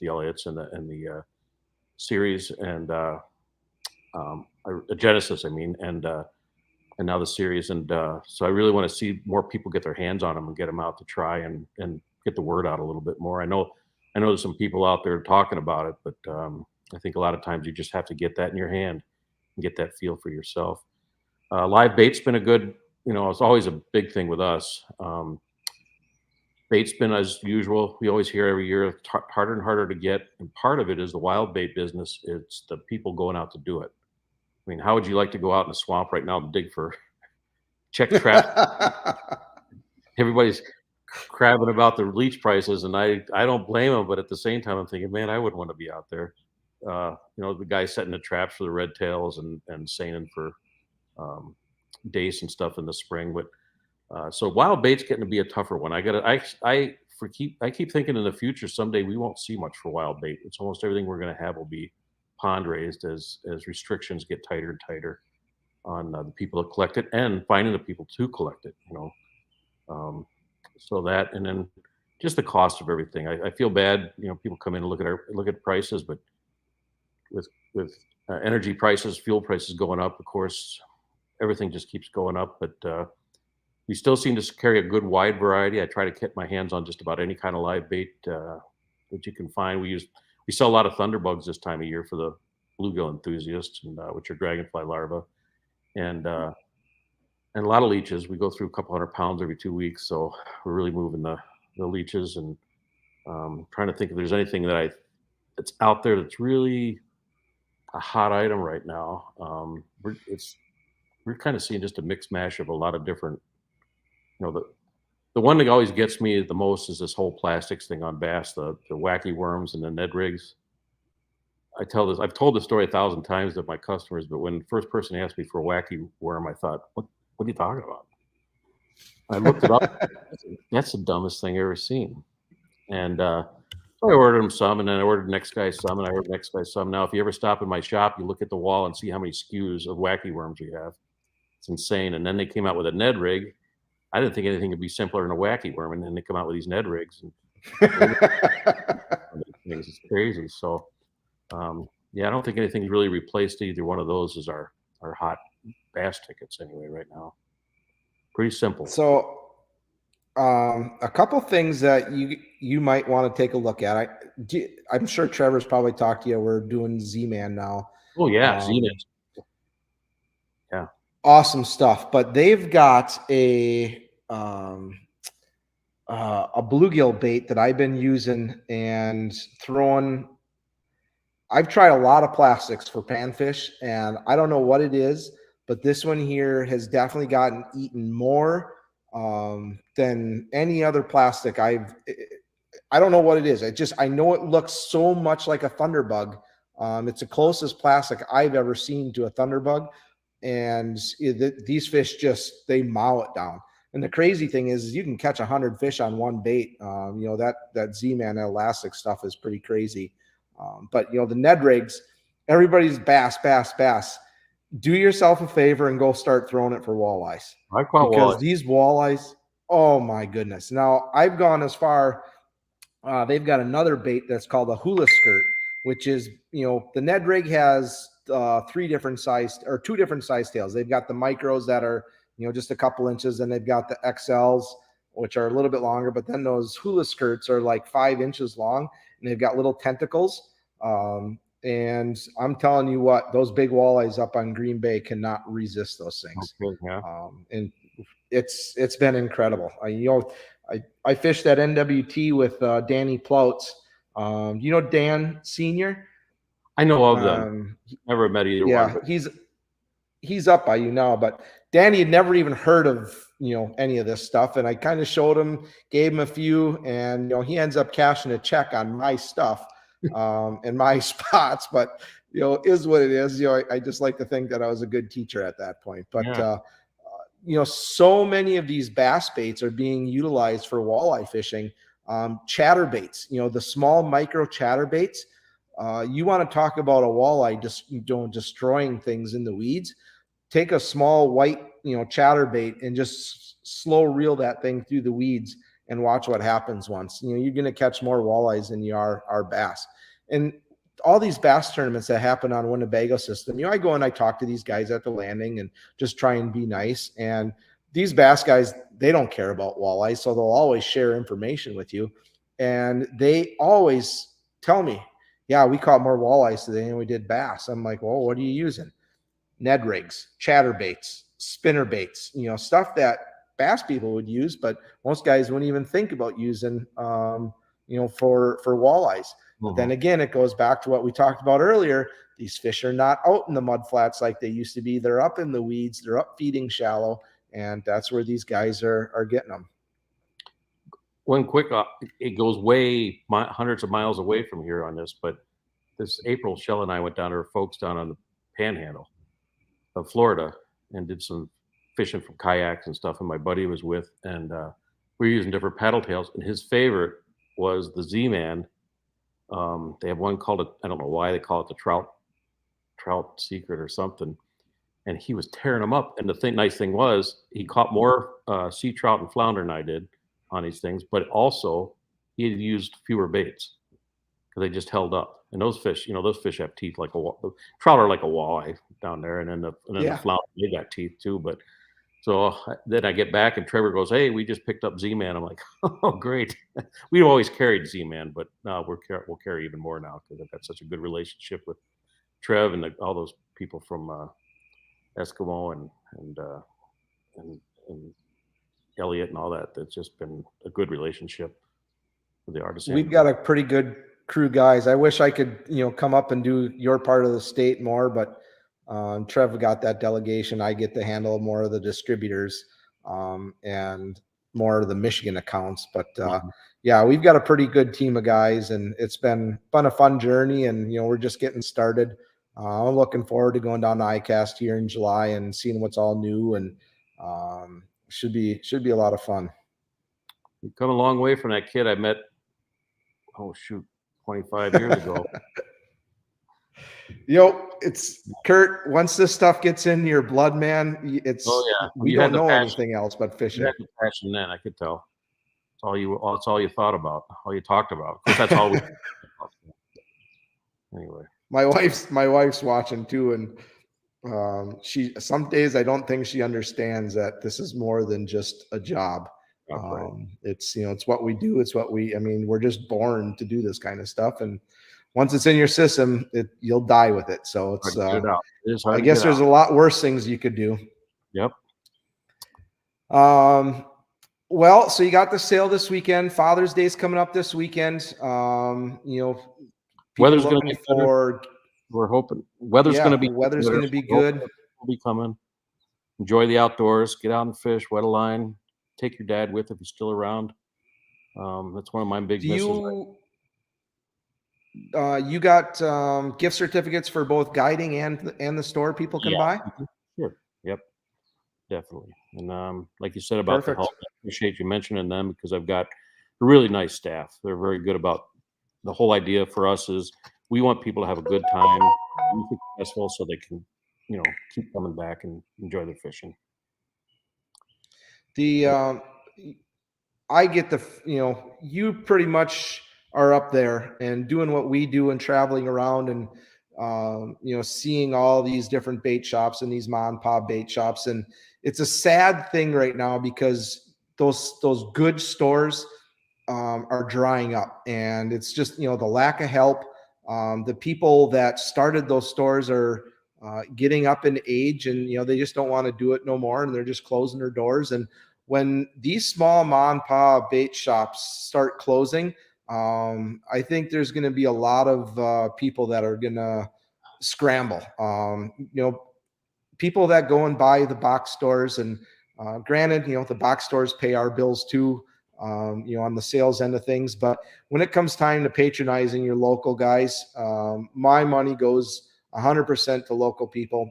the Elliott's and the series and Genesis. I mean, and now the series. And so I really want to see more people get their hands on them and get them out to try and get the word out a little bit more. I know there's some people out there talking about it, but I think a lot of times you just have to get that in your hand and get that feel for yourself. Live bait's been a good, it's always a big thing with us. Bait's been as usual. We always hear every year it's harder and harder to get, and part of it is the wild bait business. It's the people going out to do it. I mean, how would you like to go out in the swamp right now and dig for check traps? Everybody's crabbing about the leech prices, and I don't blame them. But at the same time, I'm thinking, man, I wouldn't want to be out there. The guy setting the traps for the red tails and seining for dace and stuff in the spring. But so wild bait's getting to be a tougher one. I keep thinking in the future someday we won't see much for wild bait. It's almost everything we're going to have will be pond raised as restrictions get tighter and tighter on the people that collect it and finding the people to collect it. So that, and then just the cost of everything. I feel bad. People come in and look at prices, but with energy prices, fuel prices going up, of course, everything just keeps going up. But we still seem to carry a good wide variety. I try to get my hands on just about any kind of live bait that you can find. We sell a lot of thunderbugs this time of year for the bluegill enthusiasts, and which are dragonfly larvae, and a lot of leeches. We go through a couple 100 pounds every 2 weeks, so we're really moving the leeches, and trying to think if there's anything that's out there that's really a hot item right now. We're kind of seeing just a mix mash of a lot of different. The one that always gets me the most is this whole plastics thing on bass, the wacky worms and the Ned rigs. I've told this story 1,000 times to my customers, but when the first person asked me for a wacky worm, I thought, what are you talking about? I looked it up. That's the dumbest thing I've ever seen. And so I ordered them some, and then I ordered the next guy some, and I ordered the next guy some. Now, if you ever stop in my shop, you look at the wall and see how many SKUs of wacky worms we have. It's insane. And then they came out with a Ned rig. I didn't think anything could be simpler than a wacky worm, and then they come out with these Ned rigs. And it's crazy. So, yeah, I don't think anything's really replaced either one of those as our hot bass tickets anyway right now. Pretty simple. So, a couple things that you might want to take a look at. I'm sure Trevor's probably talked to you. We're doing Z-Man now. Oh yeah, Z-Man. Yeah. Awesome stuff. But they've got a a bluegill bait that I've been using and throwing. I've tried a lot of plastics for panfish, and I don't know what it is, but this one here has definitely gotten eaten more than any other plastic I don't know what it is. I know it looks so much like a thunderbug. It's the closest plastic I've ever seen to a thunderbug, and these fish they mow it down. And the crazy thing is you can catch 100 fish on one bait. That Z-Man elastic stuff is pretty crazy. But the Ned rigs, everybody's bass, bass, bass. Do yourself a favor and go start throwing it for walleyes. I caught Because walleyes. these walleyes, oh my goodness. Now I've gone as far. They've got another bait that's called a hula skirt, which is, the Ned rig has two different size tails. They've got the micros that are, just a couple inches, and they've got the XLs, which are a little bit longer, but then those hula skirts are like 5 inches long, and they've got little tentacles. And I'm telling you what, those big walleyes up on Green Bay cannot resist those things. Okay, yeah. And it's been incredible. I fished that NWT with Danny Ploutz. Dan Senior? I know of them. Never met either one. But he's up by you now, but Danny had never even heard of any of this stuff, and I kind of showed him, gave him a few, and he ends up cashing a check on my stuff and my spots. But is what it is. I just like to think that I was a good teacher at that point. But so many of these bass baits are being utilized for walleye fishing. Chatter baits, the small micro chatter baits. You want to talk about a walleye just destroying things in the weeds. Take a small white, chatter bait and just slow reel that thing through the weeds and watch what happens once. You're going to catch more walleyes than you are bass. And all these bass tournaments that happen on Winnebago system, I go and I talk to these guys at the landing and just try and be nice. And these bass guys, they don't care about walleyes, so they'll always share information with you. And they always tell me, yeah, we caught more walleyes today than we did bass. I'm like, well, what are you using? Ned rigs, chatter baits, spinner baits, stuff that bass people would use, but most guys wouldn't even think about using, for walleyes. But then again, it goes back to what we talked about earlier. These fish are not out in the mud flats like they used to be. They're up in the weeds. They're up feeding shallow, and that's where these guys are getting them. One quick, it goes way hundreds of miles away from here on this, but this April, Shell and I went down to her folks down on the Panhandle of Florida and did some fishing from kayaks and stuff. And my buddy was with, and we were using different paddle tails, and his favorite was the Z-Man. They have one called it, I don't know why they call it the trout secret or something. And he was tearing them up. And the nice thing was he caught more sea trout and flounder than I did on these things, but also he had used fewer baits because they just held up. And those fish, those fish have teeth like trout are like a walleye down there. And then the flounder, they got teeth too. But so then I get back and Trevor goes, hey, we just picked up Z-Man. I'm like, oh, great. We've always carried Z-Man, but now we'll carry even more now because I've got such a good relationship with Trev and all those people from Eskimo and Elliot and all that. That's just been a good relationship with the artisan. We've got a pretty good crew, guys. I wish I could, come up and do your part of the state more, but Trev got that delegation. I get to handle more of the distributors and more of the Michigan accounts. But yeah, we've got a pretty good team of guys, and it's been a fun journey. And we're just getting started. I'm looking forward to going down to ICAST here in July and seeing what's all new, and should be a lot of fun. You've come a long way from that kid I met. 25 years ago. It's Kurt. Once this stuff gets into your blood, man, we don't know anything else but fishing. You had the passion then, I could tell. It's all you thought about, all you talked about. Because that's all we. Anyway, my wife's watching too, and she some days I don't think she understands that this is more than just a job. It's it's what we do. It's what we're just born to do this kind of stuff, and once it's in your system, you'll die with it. So it's I guess there's a lot worse things you could do. Yep. Well, so you got the sale this weekend. Father's Day's coming up this weekend. People Weather's going to looking get better. for, We're hoping weather's going to yeah, be weather's better. going to be We're hoping good. that people will be coming. Enjoy the outdoors. Get out and fish. Wet a line. Take your dad with if he's still around. That's one of my big Do misses. you got gift certificates for both guiding and the store people can Yeah. buy? Sure. Yep. Definitely. And like you said about the Perfect. help, I appreciate you mentioning them because I've got a really nice staff. They're very good about the whole idea for us is we want people to have a good time, be successful, so they can, keep coming back and enjoy their fishing. The I get the, you pretty much are up there and doing what we do and traveling around and, seeing all these different bait shops and these mom and pop bait shops. And it's a sad thing right now because those good stores are drying up, and it's just, the lack of help. The people that started those stores are getting up in age, and they just don't want to do it no more, and they're just closing their doors. And when these small mom and pop bait shops start closing, I think there's going to be a lot of people that are going to scramble. People that go and buy the box stores, and granted, the box stores pay our bills too, on the sales end of things. But when it comes time to patronizing your local guys, my money goes 100% to local people.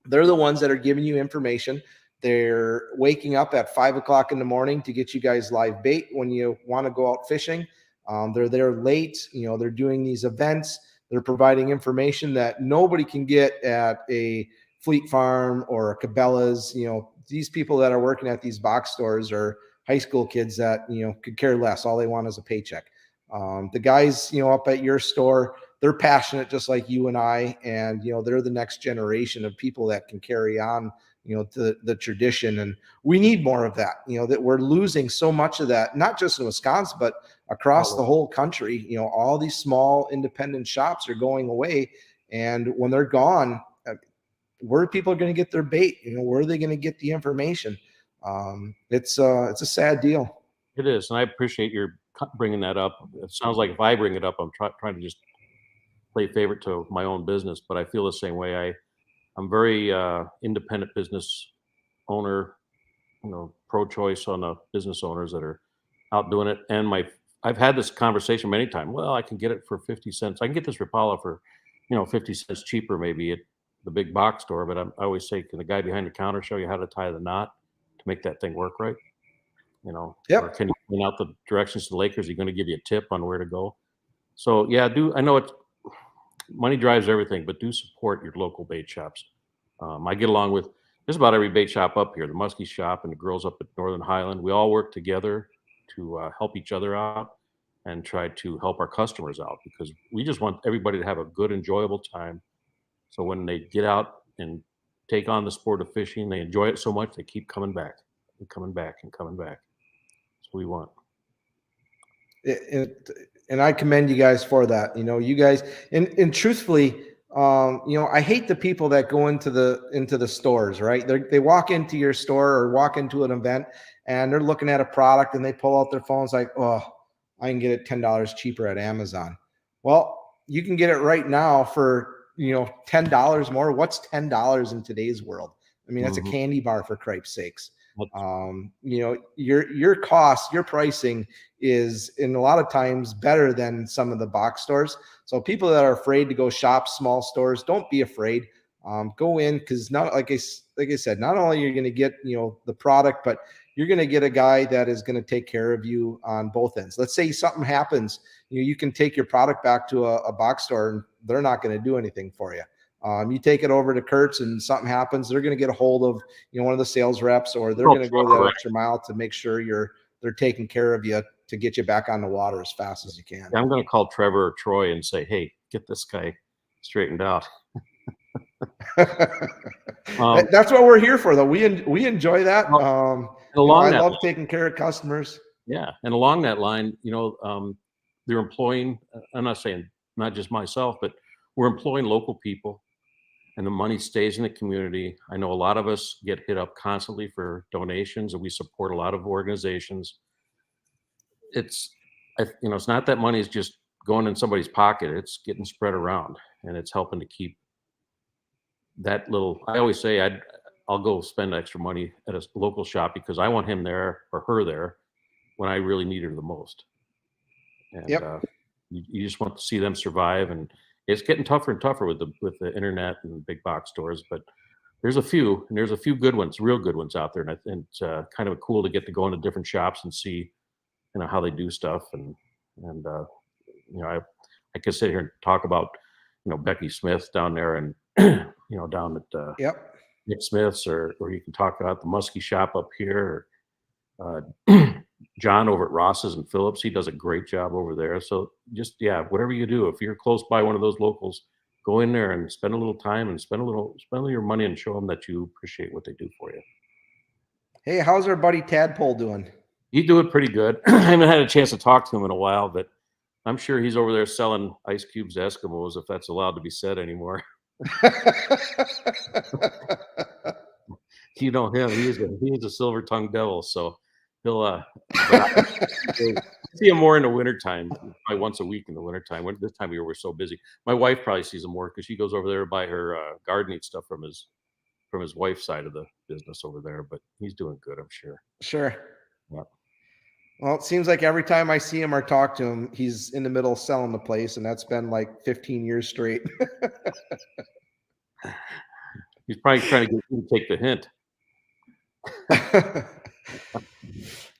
They're the ones that are giving you information. They're waking up at 5 o'clock in the morning to get you guys live bait when you want to go out fishing. They're there late. They're doing these events. They're providing information that nobody can get at a Fleet Farm or a Cabela's. These people that are working at these box stores are high school kids that, could care less. All they want is a paycheck. The guys, up at your store, they're passionate just like you and I, and they're the next generation of people that can carry on the tradition. And we need more of that. That we're losing so much of that, not just in Wisconsin but across the whole country. All these small independent shops are going away, and when they're gone, where are people going to get their bait? Where are they going to get the information? It's a sad deal. It is, and I appreciate your bringing that up. It sounds like if I bring it up, I'm trying to just play favorite to my own business, but I feel the same way. I'm very independent business owner, pro-choice on the business owners that are out doing it. And I've had this conversation many times. Well, I can get it for 50 cents. I can get this Rapala for, 50 cents cheaper maybe at the big box store. But I always say, can the guy behind the counter show you how to tie the knot to make that thing work right? Or Yep. can you point out the directions to the lake? Is he going to give you a tip on where to go? So yeah, I know money drives everything, but do support your local bait shops. I get along with just about every bait shop up here, the Muskie shop and the girls up at Northern Highland. We all work together to help each other out and try to help our customers out because we just want everybody to have a good, enjoyable time. So when they get out and take on the sport of fishing, they enjoy it so much they keep coming back and coming back and coming back. That's what we want. And I commend you guys for that. You guys, and truthfully, I hate the people that go into the stores, right? They walk into your store or walk into an event and they're looking at a product and they pull out their phones like, oh, I can get it $10 cheaper at Amazon. Well, you can get it right now for, $10 more. What's $10 in today's world? I mean, that's a candy bar, for cripe's sakes. Your cost, your pricing is in a lot of times better than some of the box stores. So people that are afraid to go shop small stores, don't be afraid. Go in, because not like I said, not only are you going to get the product, but you're going to get a guy that is going to take care of you on both ends. Let's say something happens, you can take your product back to a box store and they're not going to do anything for you. You take it over to Kurt's and something happens, they're going to get a hold of one of the sales reps, or they're going to go that extra mile to make sure they're taking care of you to get you back on the water as fast as you can. Yeah, I'm going to call Trevor or Troy and say, hey, get this guy straightened out. That's what we're here for, though. We enjoy that. I love taking care of customers. Yeah, and along that line, they're employing. I'm not saying not just myself, but we're employing local people, and the money stays in the community. I know a lot of us get hit up constantly for donations, and we support a lot of organizations. It's, it's not that money is just going in somebody's pocket. It's getting spread around, and it's helping to keep that little. I always say I'll go spend extra money at a local shop because I want him there or her there when I really need her the most. And Yep. you just want to see them survive, and it's getting tougher and tougher with the internet and big box stores. But there's a few, and there's a few good ones, real good ones out there, and I think it's kind of cool to get to go into different shops and see how they do stuff. And I could sit here and talk about Becky Smith down there, and down at Yep. Nick Smith's, or you can talk about the Muskie shop up here, or John over at Ross's and Phillips. He does a great job over there. So just, whatever you do, if you're close by one of those locals, go in there and spend a little time and spend a little of your money and show them that you appreciate what they do for you. Hey, how's our buddy Tadpole doing? He's doing pretty good. I haven't had a chance to talk to him in a while, but I'm sure he's over there selling ice cubes to Eskimos, if that's allowed to be said anymore. You know him; he's a silver-tongued devil. So he'll. See him more in the wintertime, probably once a week in the wintertime. This time of year we're so busy. My wife probably sees him more because she goes over there to buy her gardening stuff from his wife's side of the business over there. But he's doing good, I'm sure. Sure. Yeah. Well, it seems like every time I see him or talk to him, he's in the middle of selling the place, and that's been like 15 years straight. He's probably trying to get you to take the hint.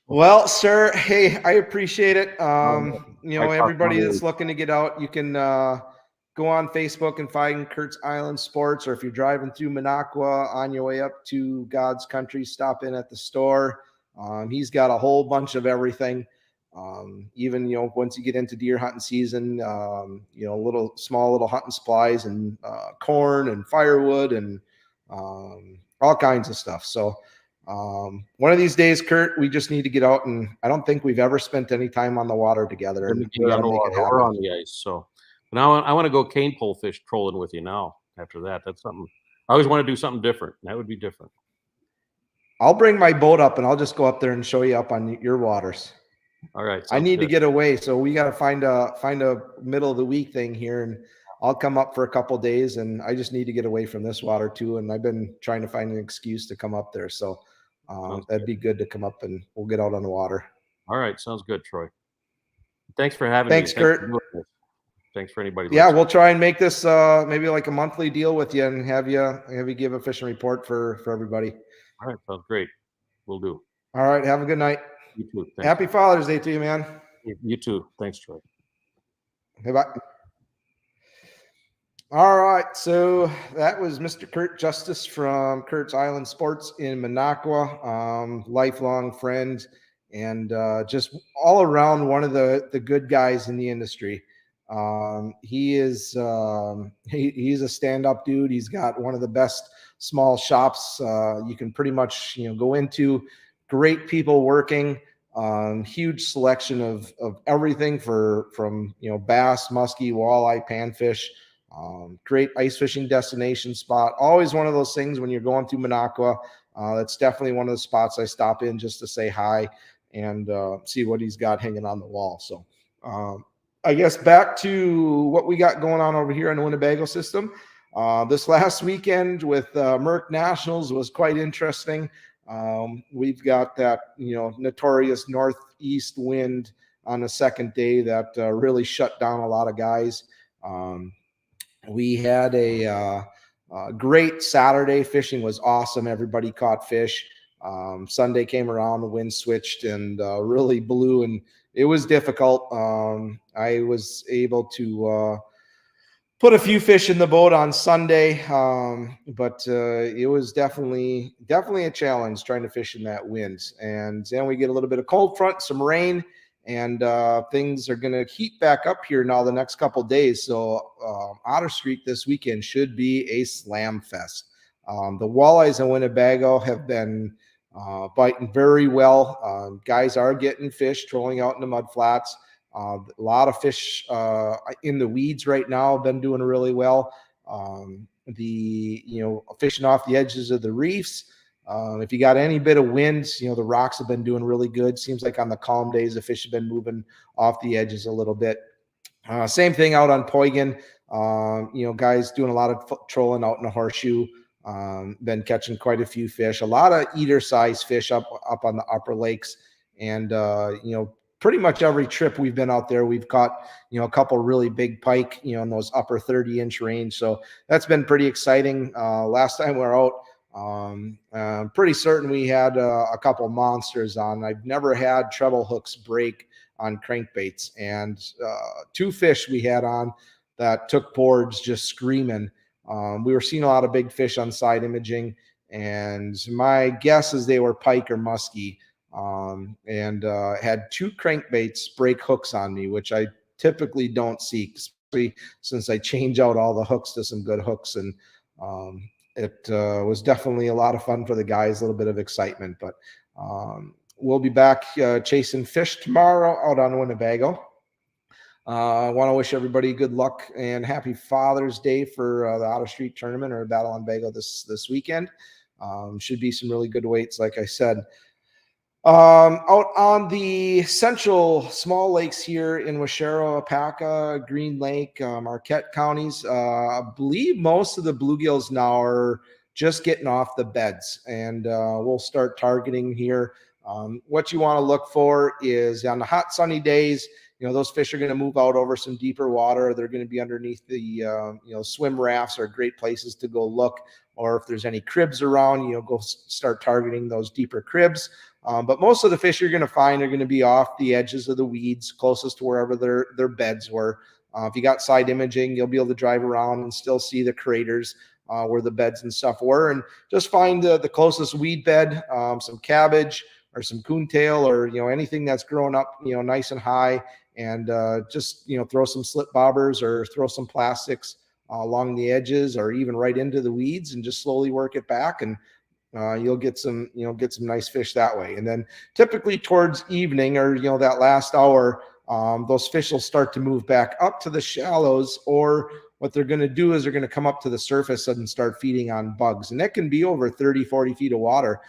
Well, sir, hey, I appreciate it. Everybody that's looking to get out, you can go on Facebook and find Kurt's Island Sports, or if you're driving through Minocqua on your way up to God's Country, stop in at the store. He's got a whole bunch of everything. Even, once you get into deer hunting season, small little hunting supplies and corn and firewood and all kinds of stuff. So one of these days, Kurt, we just need to get out, and I don't think we've ever spent any time on the water together. And we gotta make it happen. Or on the ice. So now I want to go cane pole fish trolling with you now. After that, that's something I always want to do, something different. That would be different. I'll bring my boat up and I'll just go up there and show you up on your waters. All right. I need to get away, so we got to find a middle of the week thing here, and I'll come up for a couple of days, and I just need to get away from this water too. And I've been trying to find an excuse to come up there, so that'd be good to come up and we'll get out on the water. All right, sounds good, Troy. Thanks for having me. Thanks, Kurt. Thanks for anybody. Yeah, we'll try and make this maybe like a monthly deal with you, and have you give a fishing report for everybody. All right, sounds great. We'll do. All right, have a good night. You too. Thanks. Happy Father's Day to you, man. You too. Thanks, Troy. Okay, bye. All right, so that was Mr. Kurt Justice from Kurt's Island Sports in Minocqua, lifelong friend, and just all around one of the good guys in the industry. He is he's a stand-up dude. He's got one of the best small shops you can pretty much go into. Great people working. Huge selection of everything from bass, muskie, walleye, panfish. Great ice fishing destination spot. Always one of those things when you're going through Minocqua. That's definitely one of the spots I stop in just to say hi and see what he's got hanging on the wall. So I guess back to what we got going on over here in the Winnebago system. This last weekend with Merck Nationals was quite interesting. We've got that notorious northeast wind on the second day that really shut down a lot of guys. We had a great Saturday. Fishing was awesome. Everybody caught fish. Sunday came around, the wind switched and really blew, and it was difficult. I was able to put a few fish in the boat on Sunday, but it was definitely a challenge trying to fish in that wind. And then we get a little bit of cold front, some rain, and things are going to heat back up here now the next couple of days. So Otter Street this weekend should be a slam fest. The walleyes in Winnebago have been biting very well. Guys are getting fish, trolling out in the mud flats. A lot of fish in the weeds right now have been doing really well. fishing off the edges of the reefs. If you got any bit of winds, the rocks have been doing really good. Seems like on the calm days, the fish have been moving off the edges a little bit. Same thing out on Poigan. Guys doing a lot of trolling out in the horseshoe. Been catching quite a few fish, a lot of eater-sized fish up on the upper lakes. And, pretty much every trip we've been out there, we've caught, a couple really big pike, in those upper 30-inch range. So that's been pretty exciting. Last time we were out, I'm pretty certain we had a couple monsters on. I've never had treble hooks break on crankbaits, and 2 fish we had on that took boards just screaming. We were seeing a lot of big fish on side imaging, and my guess is they were pike or muskie. And had 2 crankbaits break hooks on me, which I typically don't see, especially since I change out all the hooks to some good hooks. And it was definitely a lot of fun for the guys, a little bit of excitement. But we'll be back chasing fish tomorrow out on Winnebago. I want to wish everybody good luck and happy Father's Day for the Out of Street tournament or Battle on Bago this weekend. Should be some really good weights, like I said. Out on the central small lakes here in Waushara, Apaca, Green Lake, Marquette counties, I believe most of the bluegills now are just getting off the beds, and we'll start targeting here. What you want to look for is on the hot sunny days, those fish are going to move out over some deeper water. They're going to be underneath the, swim rafts are great places to go look. Or if there's any cribs around, go start targeting those deeper cribs. But most of the fish you're going to find are going to be off the edges of the weeds, closest to wherever their beds were. If you got side imaging, you'll be able to drive around and still see the craters where the beds and stuff were. And just find the closest weed bed, some cabbage or some coontail or, anything that's growing up, nice and high. And just, throw some slip bobbers or throw some plastics along the edges or even right into the weeds and just slowly work it back. And you'll get some nice fish that way. And then typically towards evening or, that last hour, those fish will start to move back up to the shallows, or what they're going to do is they're going to come up to the surface and start feeding on bugs. And that can be over 30, 40 feet of water.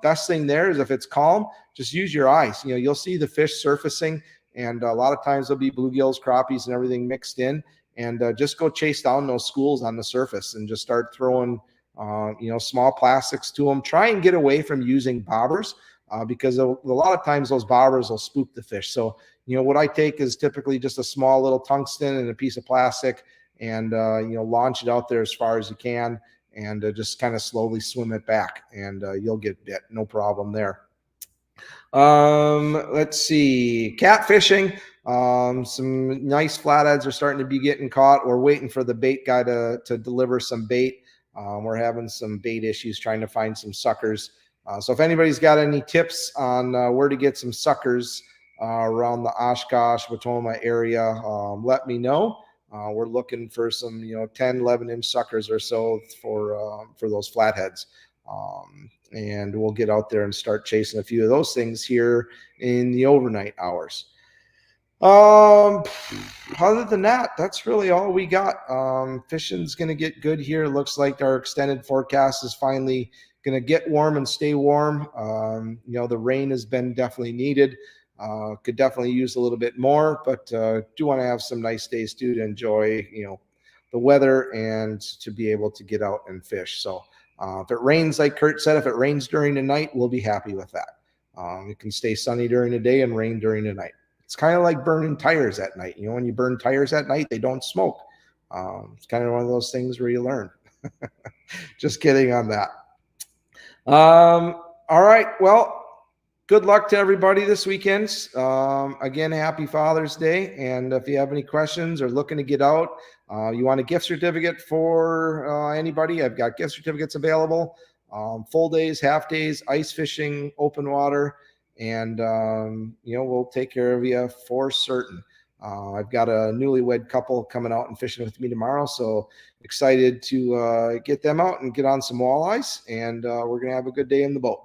Best thing there is if it's calm, just use your eyes. You'll see the fish surfacing, and a lot of times there'll be bluegills, crappies, and everything mixed in. And just go chase down those schools on the surface and just start throwing small plastics to them. Try and get away from using bobbers because a lot of times those bobbers will spook the fish. So, what I take is typically just a small little tungsten and a piece of plastic and, launch it out there as far as you can and just kind of slowly swim it back, and you'll get bit. No problem there. Let's see, catfishing. Some nice flatheads are starting to be getting caught. We're waiting for the bait guy to deliver some bait. We're having some bait issues trying to find some suckers. So if anybody's got any tips on where to get some suckers around the Oshkosh, Watoma area, let me know. We're looking for some, 10, 11-inch suckers or so for those flatheads. And we'll get out there and start chasing a few of those things here in the overnight hours. Other than that, that's really all we got. Fishing's going to get good here. It looks like our extended forecast is finally going to get warm and stay warm. The rain has been definitely needed. Could definitely use a little bit more, but do want to have some nice days too to enjoy, the weather and to be able to get out and fish. So if it rains, like Kurt said, if it rains during the night, we'll be happy with that. It can stay sunny during the day and rain during the night. It's kind of like burning tires at night. When you burn tires at night, they don't smoke. It's kind of one of those things where you learn. Just kidding on that. All right. Well, good luck to everybody this weekend. Again, happy Father's Day. And if you have any questions or looking to get out, you want a gift certificate for anybody, I've got gift certificates available. Full days, half days, ice fishing, open water. And, we'll take care of you for certain. I've got a newlywed couple coming out and fishing with me tomorrow. So excited to get them out and get on some walleyes. And we're going to have a good day in the boat.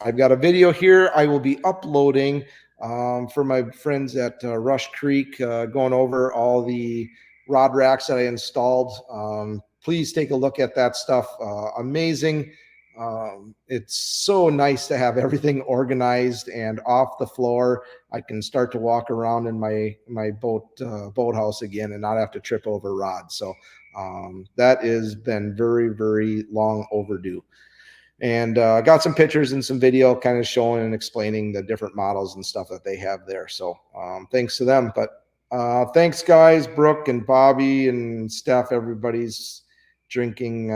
I've got a video here I will be uploading for my friends at Rush Creek, going over all the rod racks that I installed. Please take a look at that stuff. Amazing. It's so nice to have everything organized and off the floor. I can start to walk around in my boathouse again and not have to trip over rods. So that has been very, very long overdue. And I got some pictures and some video kind of showing and explaining the different models and stuff that they have there. So thanks to them. But thanks, guys, Brooke and Bobby and Steph. Everybody's drinking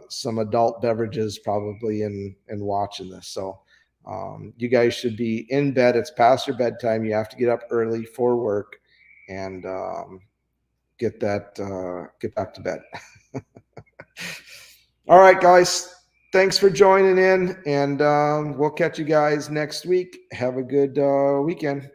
some adult beverages probably and watching this. So you guys should be in bed. It's past your bedtime. You have to get up early for work and get back to bed. All right, guys. Thanks for joining in, and we'll catch you guys next week. Have a good weekend.